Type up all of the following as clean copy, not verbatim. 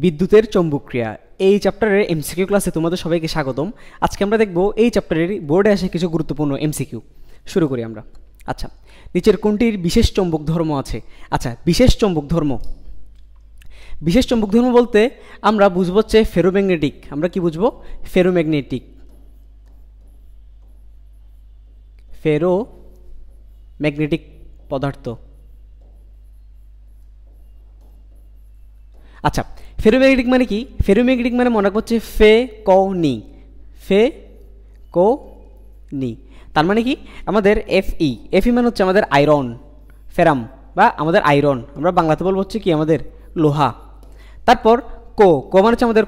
বিদ্যুতের চৌম্বক ক্রিয়া এই চ্যাপ্টারের এমসিকিউ ক্লাসে তোমাদের সবাইকে স্বাগতম। আজকে আমরা দেখব এই চ্যাপ্টারের বোর্ডে আসে কিছু গুরুত্বপূর্ণ এমসিকিউ। শুরু করি আমরা। আচ্ছা, নিচের কোনটির বিশেষ চৌম্বক ধর্ম আছে? আচ্ছা, বিশেষ চৌম্বক ধর্ম বলতে আমরা বুঝবো হচ্ছে ফেরোম্যাগনেটিক। আমরা কি বুঝবো? ফেরোম্যাগনেটিক পদার্থ। আচ্ছা, ফেরোম্যাগনেটিক মানে কি? ফেরোম্যাগনেটিক মানে মনে করছে ফেকোনি। তার মানে কি? আমাদের এফই মানে হচ্ছে আমাদের আয়রন, ফেরাম বা আমাদের আয়রন, আমরা বাংলাতে বলবো হচ্ছে কি আমাদের লোহা। তারপর কো মানে হচ্ছে আমাদের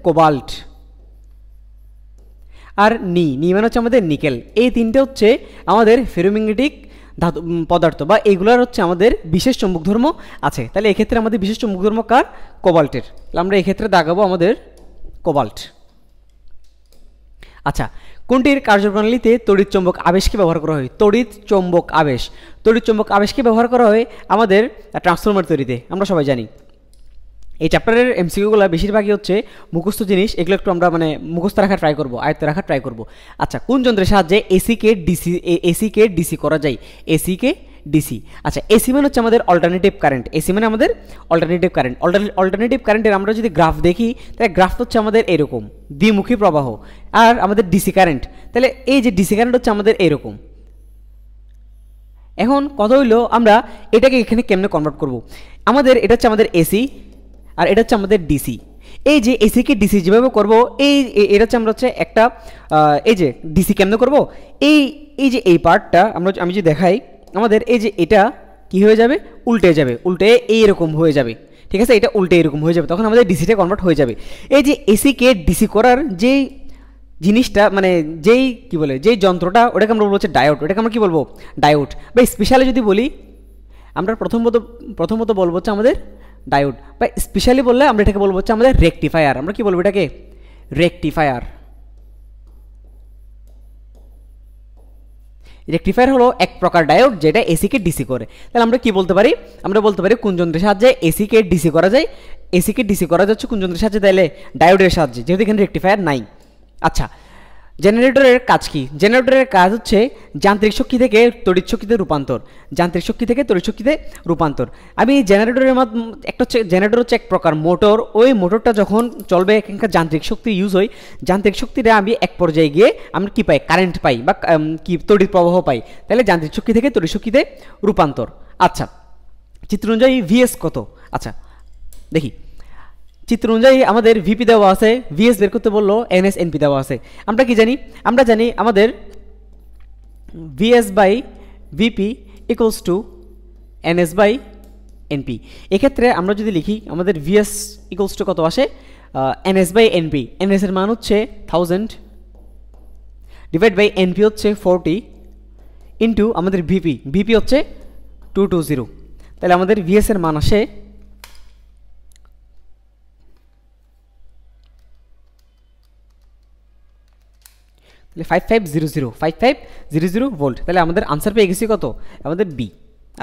কোবাল্ট। আর নি মানে হচ্ছে আমাদের নিকেল। এই তিনটে হচ্ছে আমাদের ফেরোম্যাগনেটিক ধাতু পদার্থ বা এইগুলোর হচ্ছে আমাদের বিশেষ চৌম্বক ধর্ম আছে। তাহলে এক্ষেত্রে আমাদের বিশেষ চৌম্বক ধর্ম কার? কোবাল্টের। তাহলে আমরা এক্ষেত্রে দাগাবো আমাদের কোবাল্ট। আচ্ছা, কোনটির কার্যপ্রণালীতে তড়িৎ চৌম্বক আবেশকে ব্যবহার করা হয়? তড়িৎ চৌম্বক আবেশকে ব্যবহার করা হয় আমাদের ট্রান্সফরমার তৈরিতে, আমরা সবাই জানি। এই চ্যাপ্টারের এমসিকিউগুলো বেশিরভাগই হচ্ছে মুখস্থ জিনিস, এগুলো একটু আমরা মুখস্থ রাখার ট্রাই করবো, আয়ত্তে রাখার ট্রাই করবো। আচ্ছা, কোন যন্ত্রের সাহায্যে এসিকে ডিসি করা যায়? আচ্ছা, এসি মানে হচ্ছে আমাদের অল্টারনেটিভ কারেন্ট। অল্টারনেটিভ কারেন্টের আমরা যদি গ্রাফ দেখি, তাহলে গ্রাফ হচ্ছে আমাদের এরকম দ্বিমুখী প্রবাহ। আর আমাদের ডিসি কারেন্ট, তাহলে এই যে ডিসি কারেন্ট হচ্ছে আমাদের এরকম। এখন কথা হইলো আমরা এটাকে এখানে কেমনে কনভার্ট করব? আমাদের এটা হচ্ছে আমাদের এসি আর এটা হচ্ছে আমাদের ডিসি। এই যে এসিকে ডিসি যেভাবে করবো, এটা হচ্ছে আমরা হচ্ছে একটা এই যে ডিসি কেমনে করবো, এই যে এই পার্টটা আমি যদি দেখাই, আমাদের এই যে এটা কি হয়ে যাবে? উল্টে এইরকম হয়ে যাবে। ঠিক আছে, এটা উল্টে এরকম হয়ে যাবে, তখন আমাদের ডিসিটা কনভার্ট হয়ে যাবে। এই যে এসিকে ডিসি করার যেই জিনিসটা যেই যন্ত্রটা, ওটাকে আমরা বলবো হচ্ছে ডায়োড। ওটাকে আমরা কি বলবো? ডায়োড। বা স্পেশালি যদি বলি, আমরা প্রথমত বলবো হচ্ছে আমাদের ডায়োড, বা স্পেশালি বললে আমরা এটাকে বলবো হচ্ছে আমাদের রেকটিফায়ার। আমরা কি বলবো এটাকে? রেকটিফায়ার হলো এক প্রকার ডায়োড যেটা এসিকে ডিসি করে। তাহলে আমরা কি বলতে পারি? আমরা বলতে পারি কোন যন্ত্রের সাহায্যে এসিকে ডিসি করা যায়? এসিকে ডিসি করা যাচ্ছে কোন যন্ত্রের সাহায্যে? তাহলে ডায়োডের সাহায্যে, যেহেতু এখানে রেকটিফায়ার নাই। আচ্ছা, জেনারেটরের কাজ কি? জেনারেটরের কাজ হচ্ছে যান্ত্রিক শক্তি থেকে তড়িৎ শক্তিতে রূপান্তর। আমি জেনারেটরের একটা হচ্ছে জেনারেটর হচ্ছে এক প্রকার মোটর। ওই মোটরটা যখন চলবে, এখানকার যান্ত্রিক শক্তি ইউজ হয়। যান্ত্রিক শক্তিটা আমি এক পর্যায়ে গিয়ে আমরা কি পাই? কারেন্ট পাই বা কি তড়িৎ প্রবাহ পাই। তাহলে যান্ত্রিক শক্তি থেকে তড়িৎ শক্তিতে রূপান্তর। আচ্ছা, চিত্র অনুযায়ী ভিএস কত? আচ্ছা দেখি, চিত্র অনুযায়ী আমাদের ভিপি দেওয়া আছে, ভিএস বের করতে বললো, এনএস এনপি দেওয়া আছে। আমরা কি জানি? আমরা জানি আমাদের VS by VP equals to NS by NP. এক্ষেত্রে আমরা যদি লিখি, আমাদের ভিএস ইকুয়ালস টু কত আসে? NS by NP. এনএস এর মান হচ্ছে 1000 ডিভাইড বাই এনপি হচ্ছে 40 ইন্টু আমাদের ভিপি হচ্ছে 220। তাহলে আমাদের ভিএস এর মান আসে 5500 ভোল্ট। তাহলে আমাদের আনসার পেয়ে গেছি কত? আমাদের বি।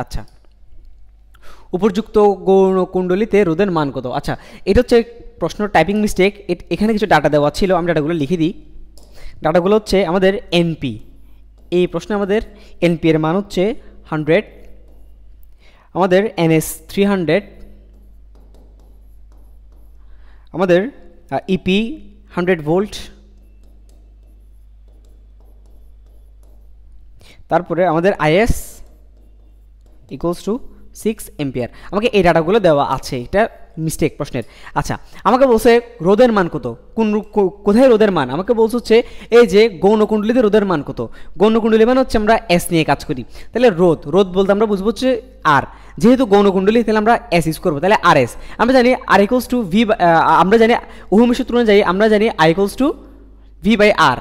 আচ্ছা, উপযুক্ত গৌণকুণ্ডলিতে রোধের মান কত? আচ্ছা, এটা হচ্ছে প্রশ্ন টাইপিং মিস্টেক। এখানে কিছু ডাটা দেওয়া ছিল, আমি ডাটাগুলো লিখে দিই। ডাটাগুলো হচ্ছে আমাদের এনপি। এই প্রশ্নে আমাদের এনপি এর মান হচ্ছে 100, আমাদের এনএস 300, আমাদের ইপি 100 ভোল্ট, তারপরে আমাদের আইএস ইকুয়ালস টু 6 এম্পিয়ার। আমাকে এই ডাটাগুলো দেওয়া আছে, এটা মিস্টেক প্রশ্নের। আচ্ছা, আমাকে বলছে রোধের মান কত? কোথায় রোধের মান? আমাকে বলছে হচ্ছে এই যে গৌণকুণ্ডলীতে রোধের মান কত? গৌণকুণ্ডলী মানে হচ্ছে আমরা এস নিয়ে কাজ করি। তাহলে রোধ বলতে আমরা বুঝবো হচ্ছে আর, যেহেতু গৌণকুণ্ডলী তাহলে আমরা এস ইউজ করবো। তাহলে আর এস আমরা জানি আর ইকুয়ালস টু ভি, আমরা জানি ওহমের সূত্র অনুযায়ী আমরা জানি I equals to V by R,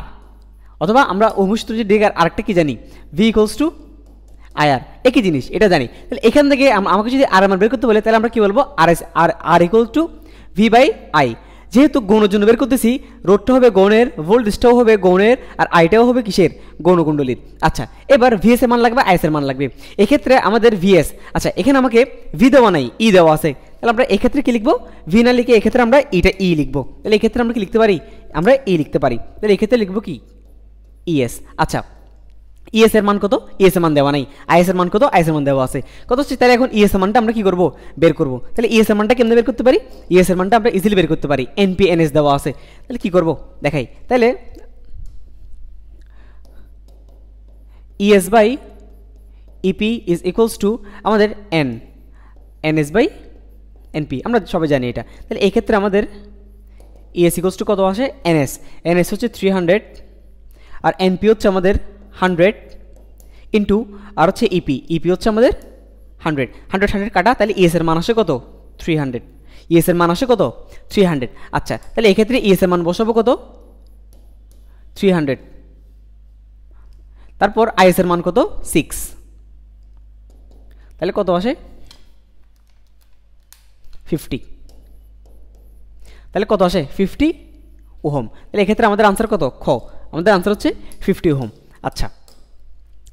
অথবা আমরা ওহমের সূত্র যে ডিগার আরেকটা কি জানি? V equals to IR. একই জিনিস, এটা জানি। তাহলে এখান থেকে আমাকে যদি আর মান বের করতে বলে, তাহলে আমরা কি বলবো? R equal to V by I. যেহেতু গৌণের জন্য বের করতেছি, রোধটা হবে গৌণের, ভোল্টেজটাও হবে গৌণের, আর আইটাও হবে কিসের? গৌণকুণ্ডলীর। আচ্ছা, এবার ভিএস এর মান লাগবে, আইএস এর মান লাগবে। এক্ষেত্রে আমাদের ভিএস, আচ্ছা এখানে আমাকে ভি দেওয়া নাই, ই দেওয়া আছে। তাহলে আমরা এক্ষেত্রে কি লিখবো, ভি না লিখে এক্ষেত্রে আমরা এটা ই লিখবো। তাহলে এক্ষেত্রে আমরা কি লিখতে পারি, আমরা ই লিখতে পারি। তাহলে এক্ষেত্রে লিখবো কি ইএস। আচ্ছা ইএস এর মান কত, ইএস এর মান দেওয়া নাই, আইএস এর মান কত, আইএস এর মান দেওয়া আছে কত হচ্ছে। তাহলে এখন ইএস এর মানটা আমরা কি করব, বের করব। তাহলে ইএস এর মানটা কেমনে বের করতে পারি, ইএস এর মানটা আমরা ইজিলি বের করতে পারি, এনপি এনএস দেওয়া আছে। তাহলে কি করব দেখাই, তাহলে ES by EP is equals to আমাদের এন, এনএস বাই এনপি, আমরা সবাই জানি এটা। তাহলে এই ক্ষেত্রে আমাদের ইএস ইকুয়ালস টু কত আসে, এনএস, এনএস হচ্ছে 300 আর এনপি হচ্ছে আমাদের 100 ইন্টু আর হচ্ছে ইপি, ইপি হচ্ছে আমাদের 100, 100 কাটা, তাহলে ইএস এর মান আসে কত 300, ইএস এর মান আসে কত 300। আচ্ছা তাহলে এক্ষেত্রে ইএস এর মান বসাবো কত 300, তারপর আইএস এর মান কত 6, তাহলে কত আসে 50, তাহলে কত আসে 50 ওহম। তাহলে এক্ষেত্রে আমাদের আনসার কত, খ, আমাদের আনসার হচ্ছে 50 ওহম। আচ্ছা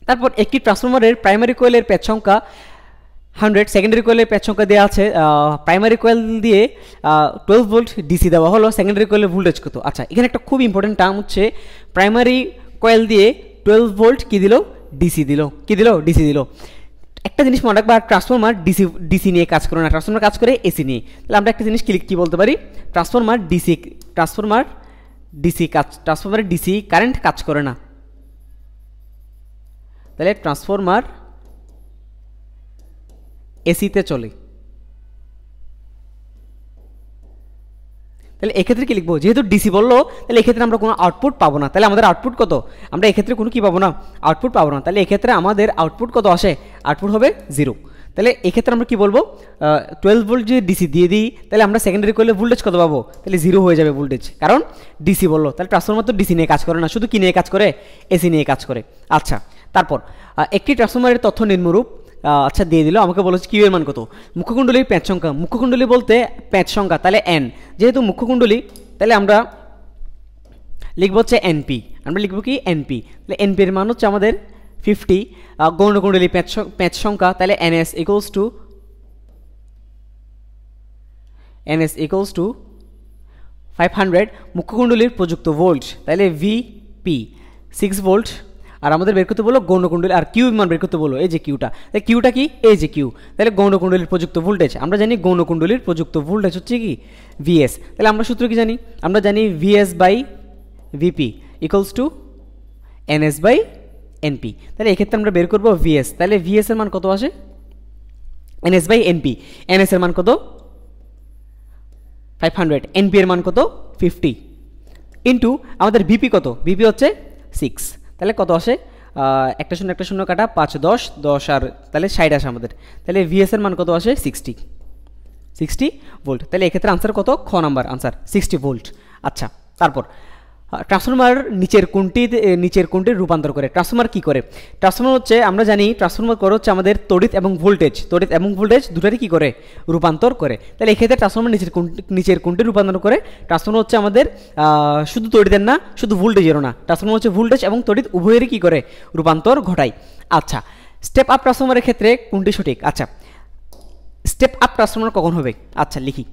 তারপর একটি ট্রান্সফরমারের প্রাইমারি কোয়েলের প্যাচ সংখ্যা 100, সেকেন্ডারি কোয়েলের প্যাচ সংখ্যা দেওয়া আছে, প্রাইমারি কোয়েল দিয়ে 12 ভোল্ট ডিসি দেওয়া হলো, সেকেন্ডারি কোয়েলের ভোল্টেজ কত। আচ্ছা এখানে একটা খুব ইম্পর্টেন্ট টার্ম হচ্ছে প্রাইমারি কোয়েল দিয়ে 12 ভোল্ট কি দিল, ডিসি দিল, কি দিল, ডিসি দিল। একটা জিনিস মনে রাখবা, ট্রান্সফরমার ডিসি নিয়ে কাজ করে না, ট্রান্সফরমার কাজ করে এসি নিয়ে। তাহলে আমরা একটা জিনিস কি বলতে পারি, ট্রান্সফরমারের ডিসি কারেন্ট কাজ করে না। তাহলে ট্রান্সফরমার এসিতে চলে। তাহলে এক্ষেত্রে কি লিখবো, যেহেতু ডিসি বললো তাহলে এক্ষেত্রে আমরা কোনো আউটপুট পাবো না। তাহলে আমাদের আউটপুট কত, আমরা এক্ষেত্রে কোনো কি পাবো না, আউটপুট পাবো না। তাহলে এক্ষেত্রে আমাদের আউটপুট কত আসে, আউটপুট হবে 0। তাহলে এক্ষেত্রে আমরা কি বলবো, 12 ভোল্ট যদি ডিসি দিয়ে দিই তাহলে আমরা সেকেন্ডারি কোয়েলে ভোল্টেজ কত পাবো, তাহলে 0 হয়ে যাবে ভোল্টেজ, কারণ ডিসি বললো। তাহলে ট্রান্সফরমার তো ডিসি নিয়ে কাজ করে না, শুধু কি নিয়ে কাজ করে, এসি নিয়ে কাজ করে। আচ্ছা তারপর একটি ট্রান্সফরমারের তথ্য নিম্নরূপ, আচ্ছা দিয়ে দিল, আমাকে বলেছে কিউ এর মান কত, মুখ্যকুণ্ডলীর প্যাচ সংখ্যা, মুখ্যকুণ্ডলী বলতে প্যাচ সংখ্যা, তাহলে এন, যেহেতু মুখ্যকুণ্ডলী তাহলে আমরা লিখবো হচ্ছে এনপি, আমরা লিখবো কি এনপি। তাহলে এনপি এর মান হচ্ছে আমাদের 50, গৌণকুণ্ডলী প্যাচ সংখ্যা, তাহলে এনএস ইকুয়ালস টু 500, মুখ্যকুণ্ডলীর প্রযুক্ত ভোল্ট, তাহলে ভিপি 6 ভোল্ট, আর আমাদের বের করতে বলো গৌণকুণ্ডলী, আর কিউ মান বের করতে বলো, এই যে কিউটা, তাহলে কিউটা কি, এই যে কিউ, তাহলে গৌণকুণ্ডলীর প্রযুক্ত ভোল্টেজ, আমরা জানি গৌণকুণ্ডলীর প্রযুক্ত ভোল্টেজ হচ্ছে কি ভিএস। তাহলে আমরা সূত্র কি জানি, আমরা জানি VS by VP equals to NS by NP. তাহলে এক্ষেত্রে আমরা বের করবো ভিএস, তাহলে ভিএস এর মান কত আসে, এনএস বাই এনপি, এনএস এর মান কত 500, এনপি এর মান কত 50 ইন্টু আমাদের ভিপি কত, ভিপি হচ্ছে 6, তাহলে কত আসে, একটা শূন্য কাটা 5 10 আর তাহলে 60 আসে আমাদের। তাহলে ভিএস এর মান কত আসে 60 ভোল্ট। তাহলে এক্ষেত্রে আনসার কত, খ নাম্বার আনসার 60 ভোল্ট। আচ্ছা তারপর ট্রান্সফরমার নিচের কোনটির রূপান্তর করে, ট্রান্সফরমার কি করে, ট্রান্সফরমার হচ্ছে আমরা জানি ট্রান্সফরমার করে হচ্ছে আমাদের তড়িৎ এবং ভোল্টেজ দুটারই কি করে, রূপান্তর করে। তাহলে এক্ষেত্রে ট্রান্সফরমার নিচের কোনটির রূপান্তর করে, ট্রান্সফরমার হচ্ছে আমাদের শুধু তড়িতের না, শুধু ভোল্টেজেরও না, ট্রান্সফরমার হচ্ছে ভোল্টেজ এবং তড়িৎ উভয়েরই কি করে, রূপান্তর ঘটায়। আচ্ছা স্টেপ আপ ট্রান্সফরমারের ক্ষেত্রে কোনটি সঠিক, আচ্ছা স্টেপ আপ ট্রান্সফরমার কখন হবে, আচ্ছা লিখি,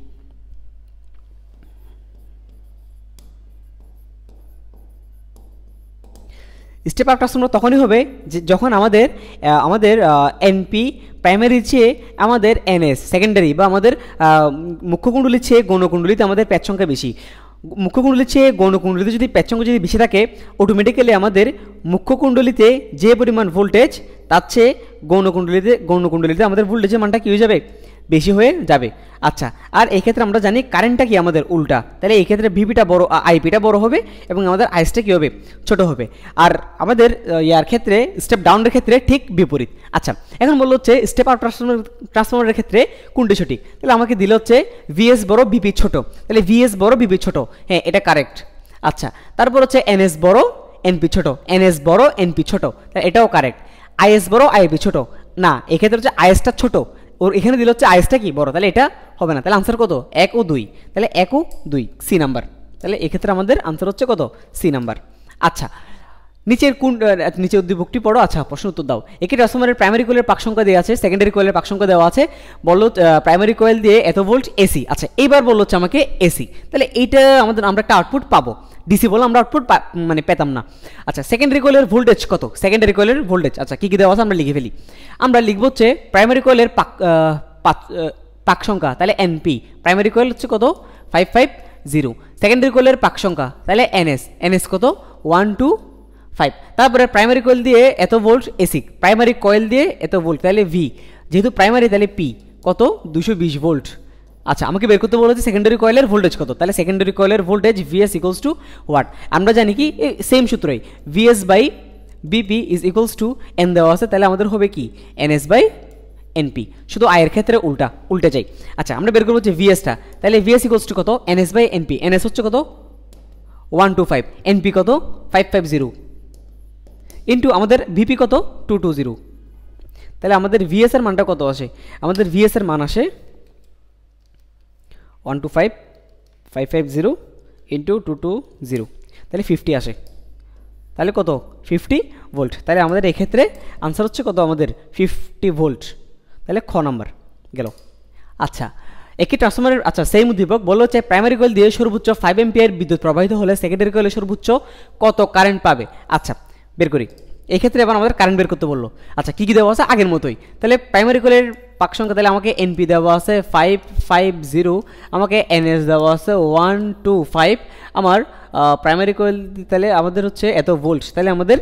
স্টেপ আপ ট্রান্সফরমার তখনই হবে যখন আমাদের এনপি প্রাইমারির চেয়ে আমাদের এনএস সেকেন্ডারি বা আমাদের মুখ্যকুণ্ডলীর চেয়ে গৌণকুণ্ডলীতে আমাদের প্যাচ সংখ্যা বেশি। মুখ্যকুণ্ডলীর চেয়ে গৌণকুণ্ডলীতে যদি প্যাচ সংখ্যা যদি বেশি থাকে, অটোমেটিক্যালি আমাদের মুখ্যকুণ্ডলীতে যে পরিমাণ ভোল্টেজ তার চেয়ে গৌণকুণ্ডলীতে আমাদের ভোল্টেজের মানটা কী হয়ে যাবে, বেশি হয়ে যাবে। আচ্ছা আর এই ক্ষেত্রে আমরা জানি কারেন্টটা কি আমাদের উল্টা, তাহলে এই ক্ষেত্রে ভিপিটা বড়, আইপিটা বড় হবে এবং আমাদের আইএসটা কী হবে, ছোট হবে। আর আমাদের ইয়ার ক্ষেত্রে স্টেপ ডাউনের ক্ষেত্রে ঠিক বিপরীত। আচ্ছা এখন বললো হচ্ছে স্টেপ আপ ট্রান্সফরমারের ক্ষেত্রে কোনটি সঠিক, তাহলে আমাকে দিলে হচ্ছে ভিএস বড় ভিপি ছোট, তাহলে ভিএস বড় ভিপি ছোট, হ্যাঁ এটা কারেক্ট। আচ্ছা তারপর হচ্ছে এনএস বড় এনপি ছোট, এনএস বড় এনপি ছোট, এটাও কারেক্ট। আইএস বড় আইপি ছোট, না এক্ষেত্রে হচ্ছে আইএসটা ছোট, ওর এখানে দিলে হচ্ছে আইএসটা কি বড়, তাহলে এটা হবে না। তাহলে আনসার কত, 1 ও 2, তাহলে 1 ও 2 সি নাম্বার। তাহলে এক্ষেত্রে আমাদের আনসার হচ্ছে কত, সি নাম্বার। আচ্ছা নিচের কোন নিচে উদ্দীপকটি পড়ো। আচ্ছা, প্রশ্ন উত্তর দাও। একটি ট্রান্সফরমারের প্রাইমারি কয়েলের পাক সংখ্যা দেওয়া আছে, সেকেন্ডারি কয়েলের পাক সংখ্যা দেওয়া আছে। বললো প্রাইমারি কয়েল দিয়ে এত ভোল্ট এসি। আচ্ছা, এইবার বললো হচ্ছে আমাকে এসি, তাহলে এইটা আমরা একটা আউটপুট পাবো। ডিসি বললে আমরা আউটপুট মানে পেতাম না। আচ্ছা, সেকেন্ডারি কয়েলের ভোল্টেজ কত? সেকেন্ডারি কয়েলের ভোল্টেজ আচ্ছা কী কী দেওয়া আছে আমরা লিখে ফেলি। আমরা লিখবো হচ্ছে প্রাইমারি কয়েলের পাক সংখ্যা, তাহলে এনপি। প্রাইমারি কয়েল হচ্ছে কত? 550। সেকেন্ডারি কয়েলের পাক সংখ্যা তাহলে এনএস কত? 125। তারপরে প্রাইমারি কয়েল দিয়ে এত ভোল্ট এসি, প্রাইমারি কয়েল দিয়ে এত ভোল্ট তাহলে ভি, যেহেতু প্রাইমারি তাহলে পি কত? 220 ভোল্ট। আচ্ছা, আমাকে বের করতে বলেছে সেকেন্ডারি কয়েলের ভোল্টেজ কত, তাহলে সেকেন্ডারি কয়েলের voltage VS equals to what? আমরা জানি কি সেম সূত্রই, VS by BP is equals to N দেওয়া আছে, তাহলে আমাদের হবে কি এনএস বাই এনপি, শুধু আয়ের ক্ষেত্রে উল্টে যাই। আচ্ছা, আমরা বের করবো হচ্ছে ভিএসটা, তাহলে ভিএস ইকুয়ালস টু কত? NS by NP. এনএস হচ্ছে কত? 125, এনপি কত? 550 ইন্টু আমাদের ভিপি কত? 220। তাহলে আমাদের ভিএস এর মানটা কত আসে? আমাদের ভিএস এর মান আসে 125 550 ইন্টু 220, তাহলে 50 আসে। তাহলে কত? 50 ভোল্ট। তাহলে আমাদের এক্ষেত্রে আনসার হচ্ছে কত? আমাদের 50 ভোল্ট। তাহলে খ নাম্বার গেল। আচ্ছা, একটি ট্রান্সফরমারের আচ্ছা সেম উদ্দীপক বললো হচ্ছে প্রাইমারি কয়েল দিয়ে সর্বোচ্চ 5 এম্পিয়ার বিদ্যুৎ প্রবাহিত হলে সেকেন্ডারি কয়েলে সর্বোচ্চ কত কারেন্ট পাবে? আচ্ছা, বের করি। এই ক্ষেত্রে এবার আমাদের কারেন্ট বের করতে বললো। আচ্ছা, কী কী দেওয়া আছে? আগের মতোই। তাহলে প্রাইমারি কয়েলের পাক সংখ্যা, তাহলে আমাকে এনপি দেওয়া আছে 550, আমাকে এনএস দেওয়া আছে 125, আমার প্রাইমারি কয়েল তাহলে আমাদের হচ্ছে এত ভোল্ট, তাহলে আমাদের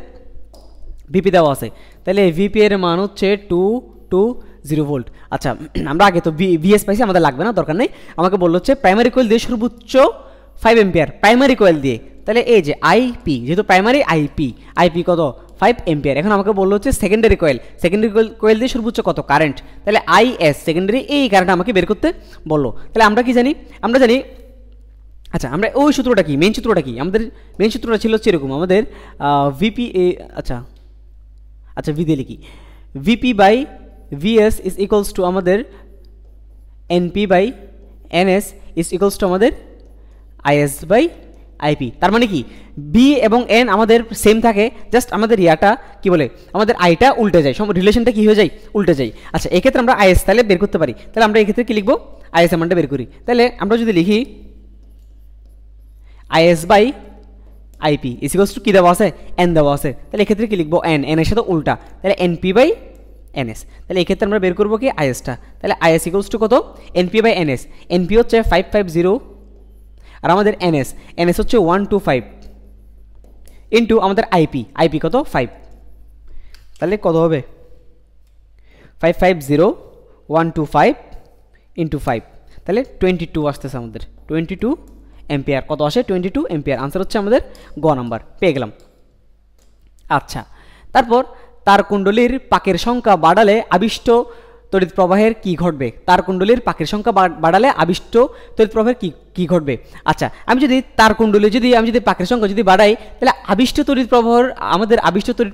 ভিপি দেওয়া আছে, তাহলে ভিপি এর মান হচ্ছে 220 ভোল্ট। আচ্ছা, আমরা আগে তো ভিএস পাইছি, আমাদের লাগবে না, দরকার নেই। আমাকে বললো হচ্ছে প্রাইমারি কয়েল দিয়ে সর্বোচ্চ 5 এম্পিয়ার, প্রাইমারি কয়েল দিয়ে, তাহলে এই যে আইপি, যেহেতু প্রাইমারি আইপি কত? 5 এম্পিয়ার। এখন আমাকে বললো হচ্ছে সেকেন্ডারি কয়েল দিয়ে সর্বোচ্চ কত কারেন্ট, তাহলে আইএস সেকেন্ডারি, এই কারেন্ট আমাকে বের করতে বললো। তাহলে আমরা কি জানি? আমরা জানি, আচ্ছা আমরা ওই সূত্রটা কি, মেইন সূত্রটা কি? আমাদের মেইন সূত্রটা ছিল হচ্ছে এরকম, আমাদের ভিপি আচ্ছা ভি দিয়ে লিখি, VP by VS is equals to আমাদের NP by NS is equals to আমাদের আইএস বাই আইপি। তার মানে কি বি এবং এন আমাদের সেম থাকে, জাস্ট আমাদের ইয়াটা কি বলে, আমাদের আইটা উল্টে যায়, রিলেশনটা কি হয়ে যায়? উল্টে যায়। আচ্ছা, এক্ষেত্রে আমরা আইএস তাহলে বের করতে পারি, তাহলে আমরা এক্ষেত্রে কি লিখবো? আইএস এর মানটা বের করি। তাহলে আমরা যদি লিখি IS by IP is equals to কি দেওয়া আছে? এন দেওয়া আছে, তাহলে এক্ষেত্রে কি লিখবো? এন এর সাথে উল্টা, তাহলে এনপি বাই এনএস। তাহলে এক্ষেত্রে আমরা বের করবো কি আইএসটা, তাহলে আইএস ইকুয়ালস টু কত? NP by NS. এনপি হচ্ছে 550 আর আমাদের এনএস হচ্ছে 125 ইন্টু আমাদের আইপি কত? 5। তাহলে কত হবে? 550 125 ইন্টু 5, তাহলে 22 আসতেছে আমাদের, 22 এম্পিয়ার। কত আসে? 22 এম্পিয়ার। আনসার হচ্ছে আমাদের গ নাম্বার, পেয়ে গেলাম। আচ্ছা, তারপর তার কুণ্ডলীর পাকের সংখ্যা বাড়ালে আবিষ্ট তড়িৎ প্রবাহের কি ঘটবে? তার কুণ্ডলীর পাকের সংখ্যা বাড়ালে আবিষ্ট তড়িৎ প্রবাহের কি ঘটবে? আচ্ছা, আমি যদি তার কুণ্ডলী আমি যদি পাকের সংখ্যা যদি বাড়াই, তাহলে আবিষ্ট তড়িৎ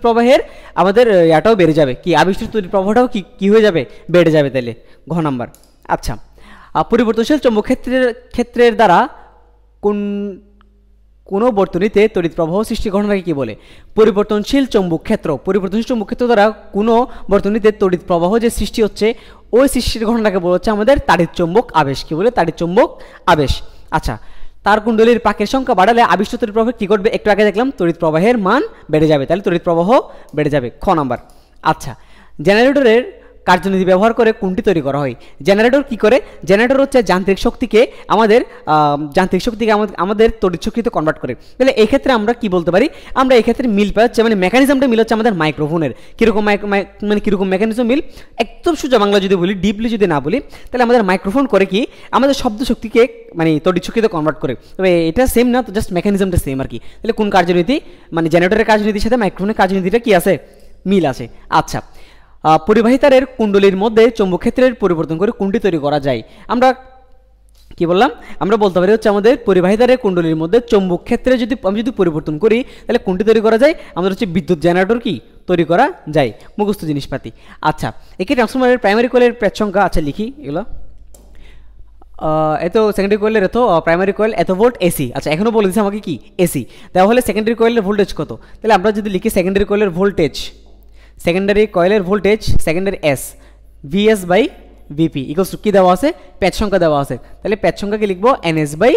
প্রবাহের আমাদের ইয়াটাও বেড়ে যাবে। কি আবিষ্ট তড়িৎ প্রবাহটাও কি হয়ে যাবে? বেড়ে যাবে। তাহলে ঘ নাম্বার। আচ্ছা, পরিবর্তনশীল চৌম্বক ক্ষেত্রের দ্বারা কোনো বর্তনীতে তড়িৎ প্রবাহ সৃষ্টি ঘটনাকে কি বলে? পরিবর্তনশীল চৌম্বক ক্ষেত্র দ্বারা কোনো বর্তনীতে তড়িৎ প্রবাহ যে সৃষ্টি হচ্ছে, ওই সৃষ্টির ঘটনাকে বলা হচ্ছে আমাদের তাড়িৎ চৌম্বক আবেশ। কি বলে? তাড়িৎ চৌম্বক আবেশ। আচ্ছা, তার কুণ্ডলীর পাকের সংখ্যা বাড়ালে আবিষ্ট তড়িৎ প্রবাহ কি ঘটবে? একটু আগে দেখলাম তড়িৎ প্রবাহের মান বেড়ে যাবে, তাহলে তড়িৎ প্রবাহ বেড়ে যাবে। খ নাম্বার। আচ্ছা, জেনারেটরের কার্যনীতি ব্যবহার করে কোনটি তৈরি করা হয়? জেনারেটর কি করে? জেনারেটর হচ্ছে যান্ত্রিক শক্তিকে আমাদের তড়িৎ শক্তিতে কনভার্ট করে। তাহলে এই ক্ষেত্রে আমরা কি বলতে পারি? আমরা এই ক্ষেত্রে মিল পাচ্ছি, মানে মেকানিজমটা মিল হচ্ছে আমাদের মাইক্রোফোনের। কীরকম মানে কীরকম মেকানিজম মিল? একদম সোজা বাংলা যদি বলি, ডিপলি যদি না বলি, তাহলে আমাদের মাইক্রোফোন করে কি আমাদের শব্দ শক্তিকে মানে তড়িৎ শক্তিতে কনভার্ট করে। তবে এটা সেম না, তো জাস্ট মেকানিজমটা সেম আর কি। তাহলে কোন কার্যনীতি, মানে জেনারেটরের কার্যনীতির সাথে মাইক্রোফোনের কার্যনীতিটা কি আছে? মিল আছে। আচ্ছা, পরিবাহিতারের কুণ্ডলীর মধ্যে চৌম্বক ক্ষেত্রের পরিবর্তন করে কোনটি তৈরি করা যায়? আমরা কি বললাম? আমরা বলতে পারি হচ্ছে আমাদের পরিবাহিতারের কুণ্ডলীর মধ্যে চৌম্বক ক্ষেত্রে আমি যদি পরিবর্তন করি, তাহলে কোনটি তৈরি করা যায়? আমাদের হচ্ছে বিদ্যুৎ জেনারেটর কি তৈরি করা যায়, মুখস্থ জিনিসপাতি। আচ্ছা, একে ট্রান্সফরমারের প্রাইমারি কয়েলের প্রেত সংখ্যা, আচ্ছা লিখি এগুলো। এত সেকেন্ডারি কয়েলের এত প্রাইমারি কয়েল এত ভোল্ট এসি। আচ্ছা এখনও বলে দিচ্ছে আমাকে কি এসি, তাহলে সেকেন্ডারি কয়েলের ভোল্টেজ কত? তাহলে আমরা যদি লিখি সেকেন্ডারি কয়েলের ভোল্টেজ, সেকেন্ডারি কয়েলের voltage secondary S VS by VP equals to কী দেওয়া আছে, প্যাচ সংখ্যা দেওয়া আছে, তাহলে প্যাচ সংখ্যাকে লিখবো এনএস বাই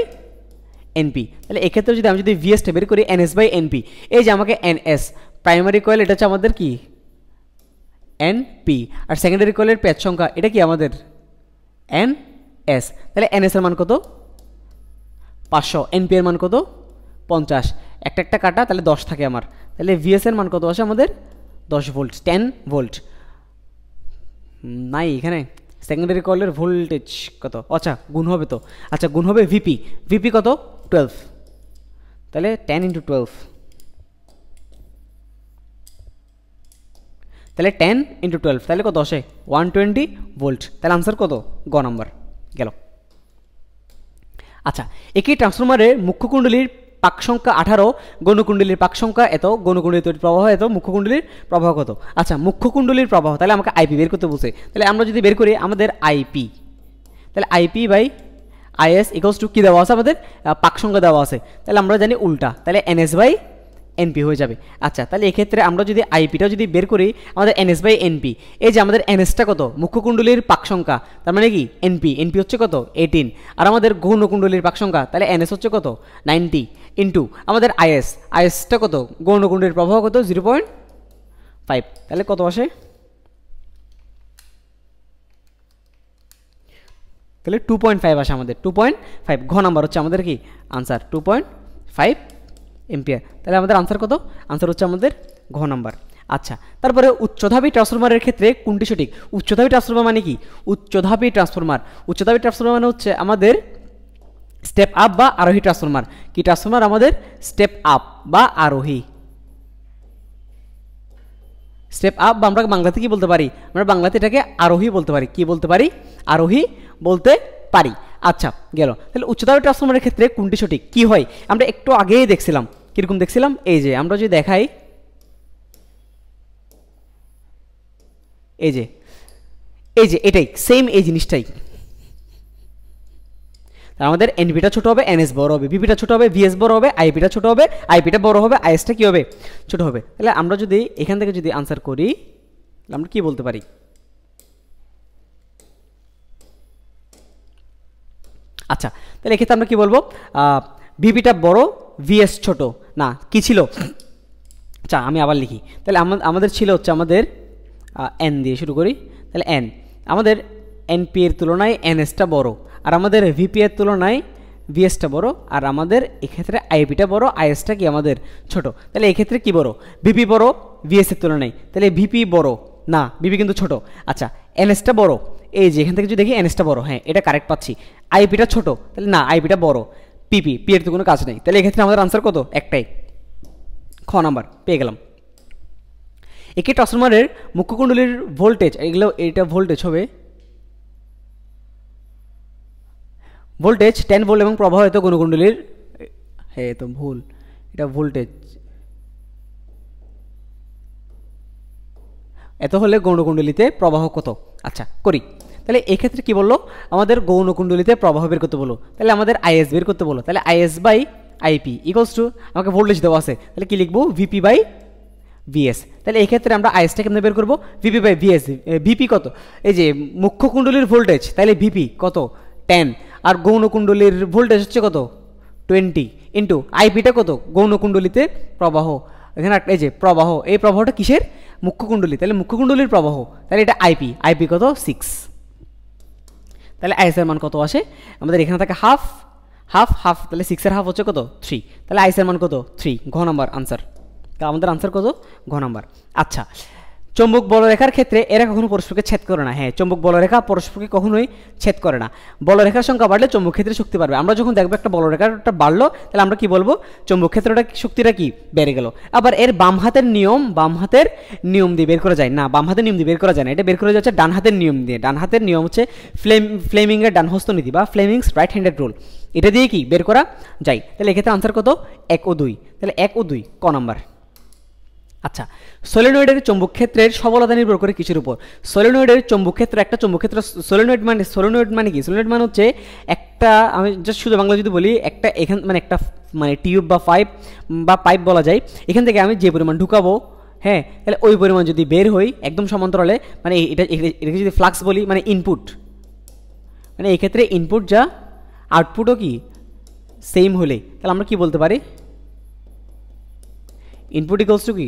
এনপি। তাহলে এক্ষেত্রে যদি আমি যদি ভিএসটা বের করি এনএস বাই এনপি, এই যে আমাকে এনএস প্রাইমারি কয়েল এটা হচ্ছে আমাদের কি এনপি, আর সেকেন্ডারি কয়েলের প্যাচ সংখ্যা এটা কি আমাদের এনএস। তাহলে এনএস এর মান কত 500, এনপি এর মান কত 50, একটা একটা কাটা তাহলে 10 থাকে আমার। তাহলে ভিএস এর মান কত আসে আমাদের 10 ভোল্ট, 10 ভোল্ট নাই এখানে। সেকেন্ডারি কয়েলের ভোল্টেজ কত? আচ্ছা গুণ হবে তো, আচ্ছা গুণ হবে ভিপি, ভিপি কত 12, তাহলে 10 × 12, তাহলে 10 × 12 তাহলে কত আসে 120 ভোল্ট। তাহলে আনসার কত গ নাম্বার গেল। আচ্ছা একই ট্রান্সফরমারের মুখ্য কুণ্ডলীর পাক সংখ্যা 18, গৌণকুণ্ডলীর পাক সংখ্যা এত, গৌণকুণ্ডলীর তড়িৎ প্রবাহ এত, মুখ্য কুণ্ডলীর প্রবাহ কত? আচ্ছা মুখ্য কুণ্ডলীর প্রবাহ তাহলে আমাকে আইপি বের করতে বলছে। তাহলে আমরা যদি বের করি আমাদের আইপি, তাহলে IP by IS equals to কী দেওয়া আছে আমাদের পাক সংখ্যা দেওয়া আছে, তাহলে আমরা জানি উল্টা, তাহলে এনএস বাই এনপি হয়ে যাবে। আচ্ছা তাহলে এক্ষেত্রে আমরা যদি আইপিটা যদি বের করি আমাদের এনএস বাই এনপি, এই যে আমাদের এনএসটা কত মুখ্য কুণ্ডলীর পাক সংখ্যা, তার মানে কি এনপি, এনপি হচ্ছে কত 18, আর আমাদের গৌণ কুণ্ডলীর পাক সংখ্যা তাহলে এনএস হচ্ছে কত 90 ইন্টু আমাদের আইএস, আইএসটা কত গৌণ কুণ্ডলীর প্রবাহ কত 0.5, তাহলে কত আসে? তাহলে 2.5 আসে আমাদের, 2.5 ঘ নাম্বার হচ্ছে আমাদের কি আনসার 2.5 এম্পিয়ার। তাহলে আমাদের আনসার কত? আনসার হচ্ছে আমাদের ঘ নাম্বার। আচ্ছা তারপরে উচ্চধাবী ট্রান্সফরমারের ক্ষেত্রে কোনটি সঠিক? উচ্চধাবী ট্রান্সফরমার মানে কি? উচ্চধাবী ট্রান্সফরমার, উচ্চধাবী ট্রান্সফরমার মানে হচ্ছে আমাদের স্টেপ আপ বা আরোহী ট্রান্সফরমার। কি ট্রান্সফরমার আমাদের? স্টেপ আপ বা আরোহী। স্টেপ আপ বা আমরা বাংলাতে কি বলতে পারি? আমরা বাংলাতে এটাকে আরোহী বলতে পারি। কি বলতে পারি? আরোহী বলতে পারি। আচ্ছা গেল। তাহলে উচ্চধাবী ট্রান্সফরমারের ক্ষেত্রে কোনটি সঠিক? কি হয় আমরা একটু আগেই দেখছিলাম, কিরকম দেখছিলাম? এই যে আমরা যদি দেখাই, এই যে এটাই সেম এই জিনিসটাই। আমাদের এনপিটা ছোট হবে, এনএস বড় হবে, ভিপিটা ছোট হবে, ভিএস বড় হবে, আইপিটা ছোট হবে, আইপিটা বড় হবে, আইএসটা কি হবে ছোট হবে। তাহলে আমরা যদি এখান থেকে যদি আনসার করি আমরা কি বলতে পারি? আচ্ছা তাহলে এক্ষেত্রে আমরা কি বলবো? ভিপিটা বড়, ভিএস ছোট না, কি ছিল? আচ্ছা আমি আবার লিখি, তাহলে আমাদের ছিল হচ্ছে আমাদের এন দিয়ে শুরু করি, তাহলে এন আমাদের এনপি এর তুলনায় এনএসটা বড়, আর আমাদের ভিপি এর তুলনায় ভিএসটা বড়, আর আমাদের এক্ষেত্রে আইপিটা বড়, আইএসটা কি আমাদের ছোট। তাহলে এক্ষেত্রে কি বড়? ভিপি বড় ভিএস এর তুলনায়, তাহলে ভিপি বড় না, ভিপি কিন্তু ছোট। আচ্ছা এনএসটা বড়, এই যে এখান থেকে যদি দেখি এনএসটা বড়, হ্যাঁ এটা কারেক্ট পাচ্ছি। আইপিটা ছোট, তাহলে না আইপিটা বড়, পি এর তো কোনো কাজ নেই। তাহলে এক্ষেত্রে আমাদের আনসার কত? একটাই, খ নাম্বার পেয়ে গেলাম। একই ট্রান্সফরমারের মুখ্য কুণ্ডলীর ভোল্টেজ, এগুলো এটা ভোল্টেজ হবে, ভোল্টেজ 10 ভোল্ট এবং প্রবাহ এত গৌণকুণ্ডলীর, হ্যাঁ তো ভুল, এটা ভোল্টেজ এত হলে গৌণকুণ্ডলীতে প্রবাহ কত? আচ্ছা করি। তাহলে এক্ষেত্রে কি বললো? আমাদের গৌণকুণ্ডলীতে প্রবাহ বের করতে বলো, তাহলে আমাদের আইএস বের করতে বলো। তাহলে IS by IP equals to আমাকে ভোল্টেজ দেওয়া আছে, তাহলে কি লিখবো? VP by VS. তাহলে এই ক্ষেত্রে আমরা আইএসটা কেমনে বের করবো? VP by VS. ভিপি কত? এই যে মুখ্য কুণ্ডলীর ভোল্টেজ, তাহলে ভিপি কত 10, আর গৌণকুণ্ডলীর ভোল্টেজ হচ্ছে কত 20 ইন্টু আইপিটা কত? গৌণকুণ্ডলীতে প্রবাহ, এখানে এই যে প্রবাহ, এই প্রবাহটা কিসের? মুখ্য কুণ্ডলী, তাহলে মুখ্য কুণ্ডলীর প্রবাহ, তাহলে এটা আইপি, আইপি কত 6। তাহলে আইএস এর মান কত আসে আমাদের? এখানে থাকে হাফ হাফ হাফ, তাহলে 6 এর হাফ হচ্ছে কত 3, তাহলে আইএস এর মান কত 3, ঘ নাম্বার আনসার। তাহলে আমাদের আনসার কত? ঘ নাম্বার। আচ্ছা চৌম্বক বলরেখার ক্ষেত্রে এরা কখনো পরস্পরকে ছেদ করে না। হ্যাঁ চৌম্বক বলরেখা পরস্পরকে কখনোই ছেদ করে না। বলরেখার সংখ্যা বাড়লে চৌম্বক ক্ষেত্রে শক্তি বাড়বে। আমরা যখন দেখবো একটা বলরেখাটা বাড়লো, তাহলে আমরা কি বলবো? চৌম্বক ক্ষেত্রটা শক্তিটা কি বেড়ে গেল। আবার এর বাম হাতের নিয়ম দিয়ে বের করা যায় না, বাম হাতের নিয়ম দিয়ে বের করা যায় না, এটা বের করা যাচ্ছে ডান হাতের নিয়ম দিয়ে। ডান হাতের নিয়ম হচ্ছে ফ্লেমিংয়ের ডান হস্ত নীতি বা ফ্লেমিংস রাইট হ্যান্ডেড রুল, এটা দিয়ে কি বের করা যায়। তাহলে এক্ষেত্রে আনসার কত? 1 ও 2, তাহলে 1 ও 2 ক নাম্বার। আচ্ছা, সলিনয়েডের চৌম্বক ক্ষেত্রের সবলতা নির্ভর করে কিসের উপর? সলিনয়েডের চৌম্বক ক্ষেত্র, একটা চৌম্বক ক্ষেত্র, সলিনয়েড মানে কি? সলিনয়েড মানে হচ্ছে একটা, আমি জাস্ট শুধু বাংলা যদি বলি, একটা এখান মানে একটা মানে টিউব বা পাইপ বলা যায়, এখান থেকে আমি যে পরিমাণ ঢুকাবো, হ্যাঁ, তাহলে ওই পরিমাণ যদি বের হই একদম সমান্তরালে, মানে এটাকে যদি ফ্লাক্স বলি, মানে ইনপুট, মানে এই ক্ষেত্রে ইনপুট যা আউটপুটও কি সেম হলে, তাহলে আমরা কি বলতে পারি? ইনপুট ইকুয়ালস টু কি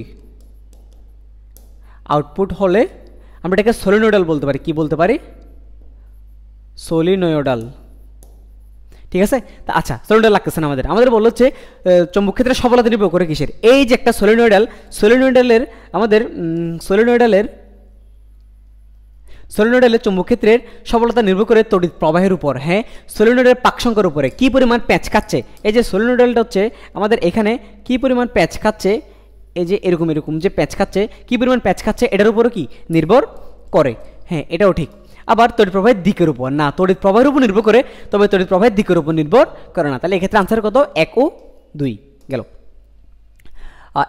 আউটপুট হলে আমরা এটাকে সলিনয়েডাল বলতে পারি। কি বলতে পারি? সলিনয়েডাল। ঠিক আছে? তা আচ্ছা, সলিনয়েডাল লাগতেছে না আমাদের বললো হচ্ছে চৌম্বক ক্ষেত্রের সবলতা নির্ভর করে কিসের? এই যে একটা সলিনয়েডালের আমাদের সলিনয়েডালের চৌম্বক ক্ষেত্রের সবলতা নির্ভর করে তড়িৎ প্রবাহের উপর। হ্যাঁ, সলিনয়েডের পাক সংখ্যার উপরে কি পরিমাণ প্যাচ খাচ্ছে। এই যে সলিনয়েডালটা হচ্ছে আমাদের এখানে কি পরিমাণ প্যাচ খাচ্ছে, এই যে এরকম যে প্যাচ খাচ্ছে, কি পরিমাণ প্যাচ খাচ্ছে এটার উপরও কি নির্ভর করে। হ্যাঁ, এটাও ঠিক। আবার তড়িৎ প্রবাহের দিকের উপর না, তড়িৎ প্রবাহের উপর নির্ভর করে, তবে তড়িৎ প্রবাহের দিকের উপর নির্ভর করে না। তাহলে এক্ষেত্রে আনসার কত? 1 ও 2 গেল।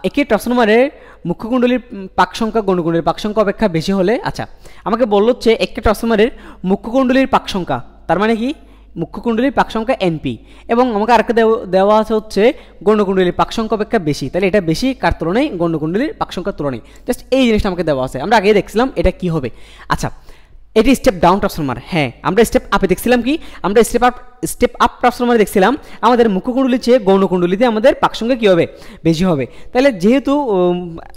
একটি ট্রান্সফরমারের মুখ্য কুণ্ডলীর পাক সংখ্যা গৌণ কুণ্ডলীর পাক সংখ্যা অপেক্ষা বেশি হলে, আচ্ছা আমাকে বললো হচ্ছে একটি ট্রান্সফরমারের মুখ্য কুণ্ডলীর পাক সংখ্যা, তার মানে কি মুখ্য কুণ্ডলীর পাক সংখ্যা এনপি, এবং আমাকে আরেকটা দেওয়া আছে হচ্ছে গৌণ কুণ্ডলীর পাক সংখ্যা অপেক্ষা বেশি। তাহলে এটা বেশি কার তুলনায়? গৌণ কুণ্ডলীর পাক সংখ্যার তুলনায়। জাস্ট এই জিনিসটা আমাকে দেওয়া আছে, আমরা আগেই দেখছিলাম এটা কি হবে। আচ্ছা, এটি স্টেপ ডাউন ট্রান্সফরমার। হ্যাঁ, আমরা স্টেপ আপে দেখছিলাম কি? আমরা স্টেপ আপ ট্রান্সফরমারে দেখছিলাম আমাদের মুখ্য কুণ্ডলীর চেয়ে গৌণ কুণ্ডলীতে আমাদের পাক সংখ্যা কী হবে? বেশি হবে। তাহলে যেহেতু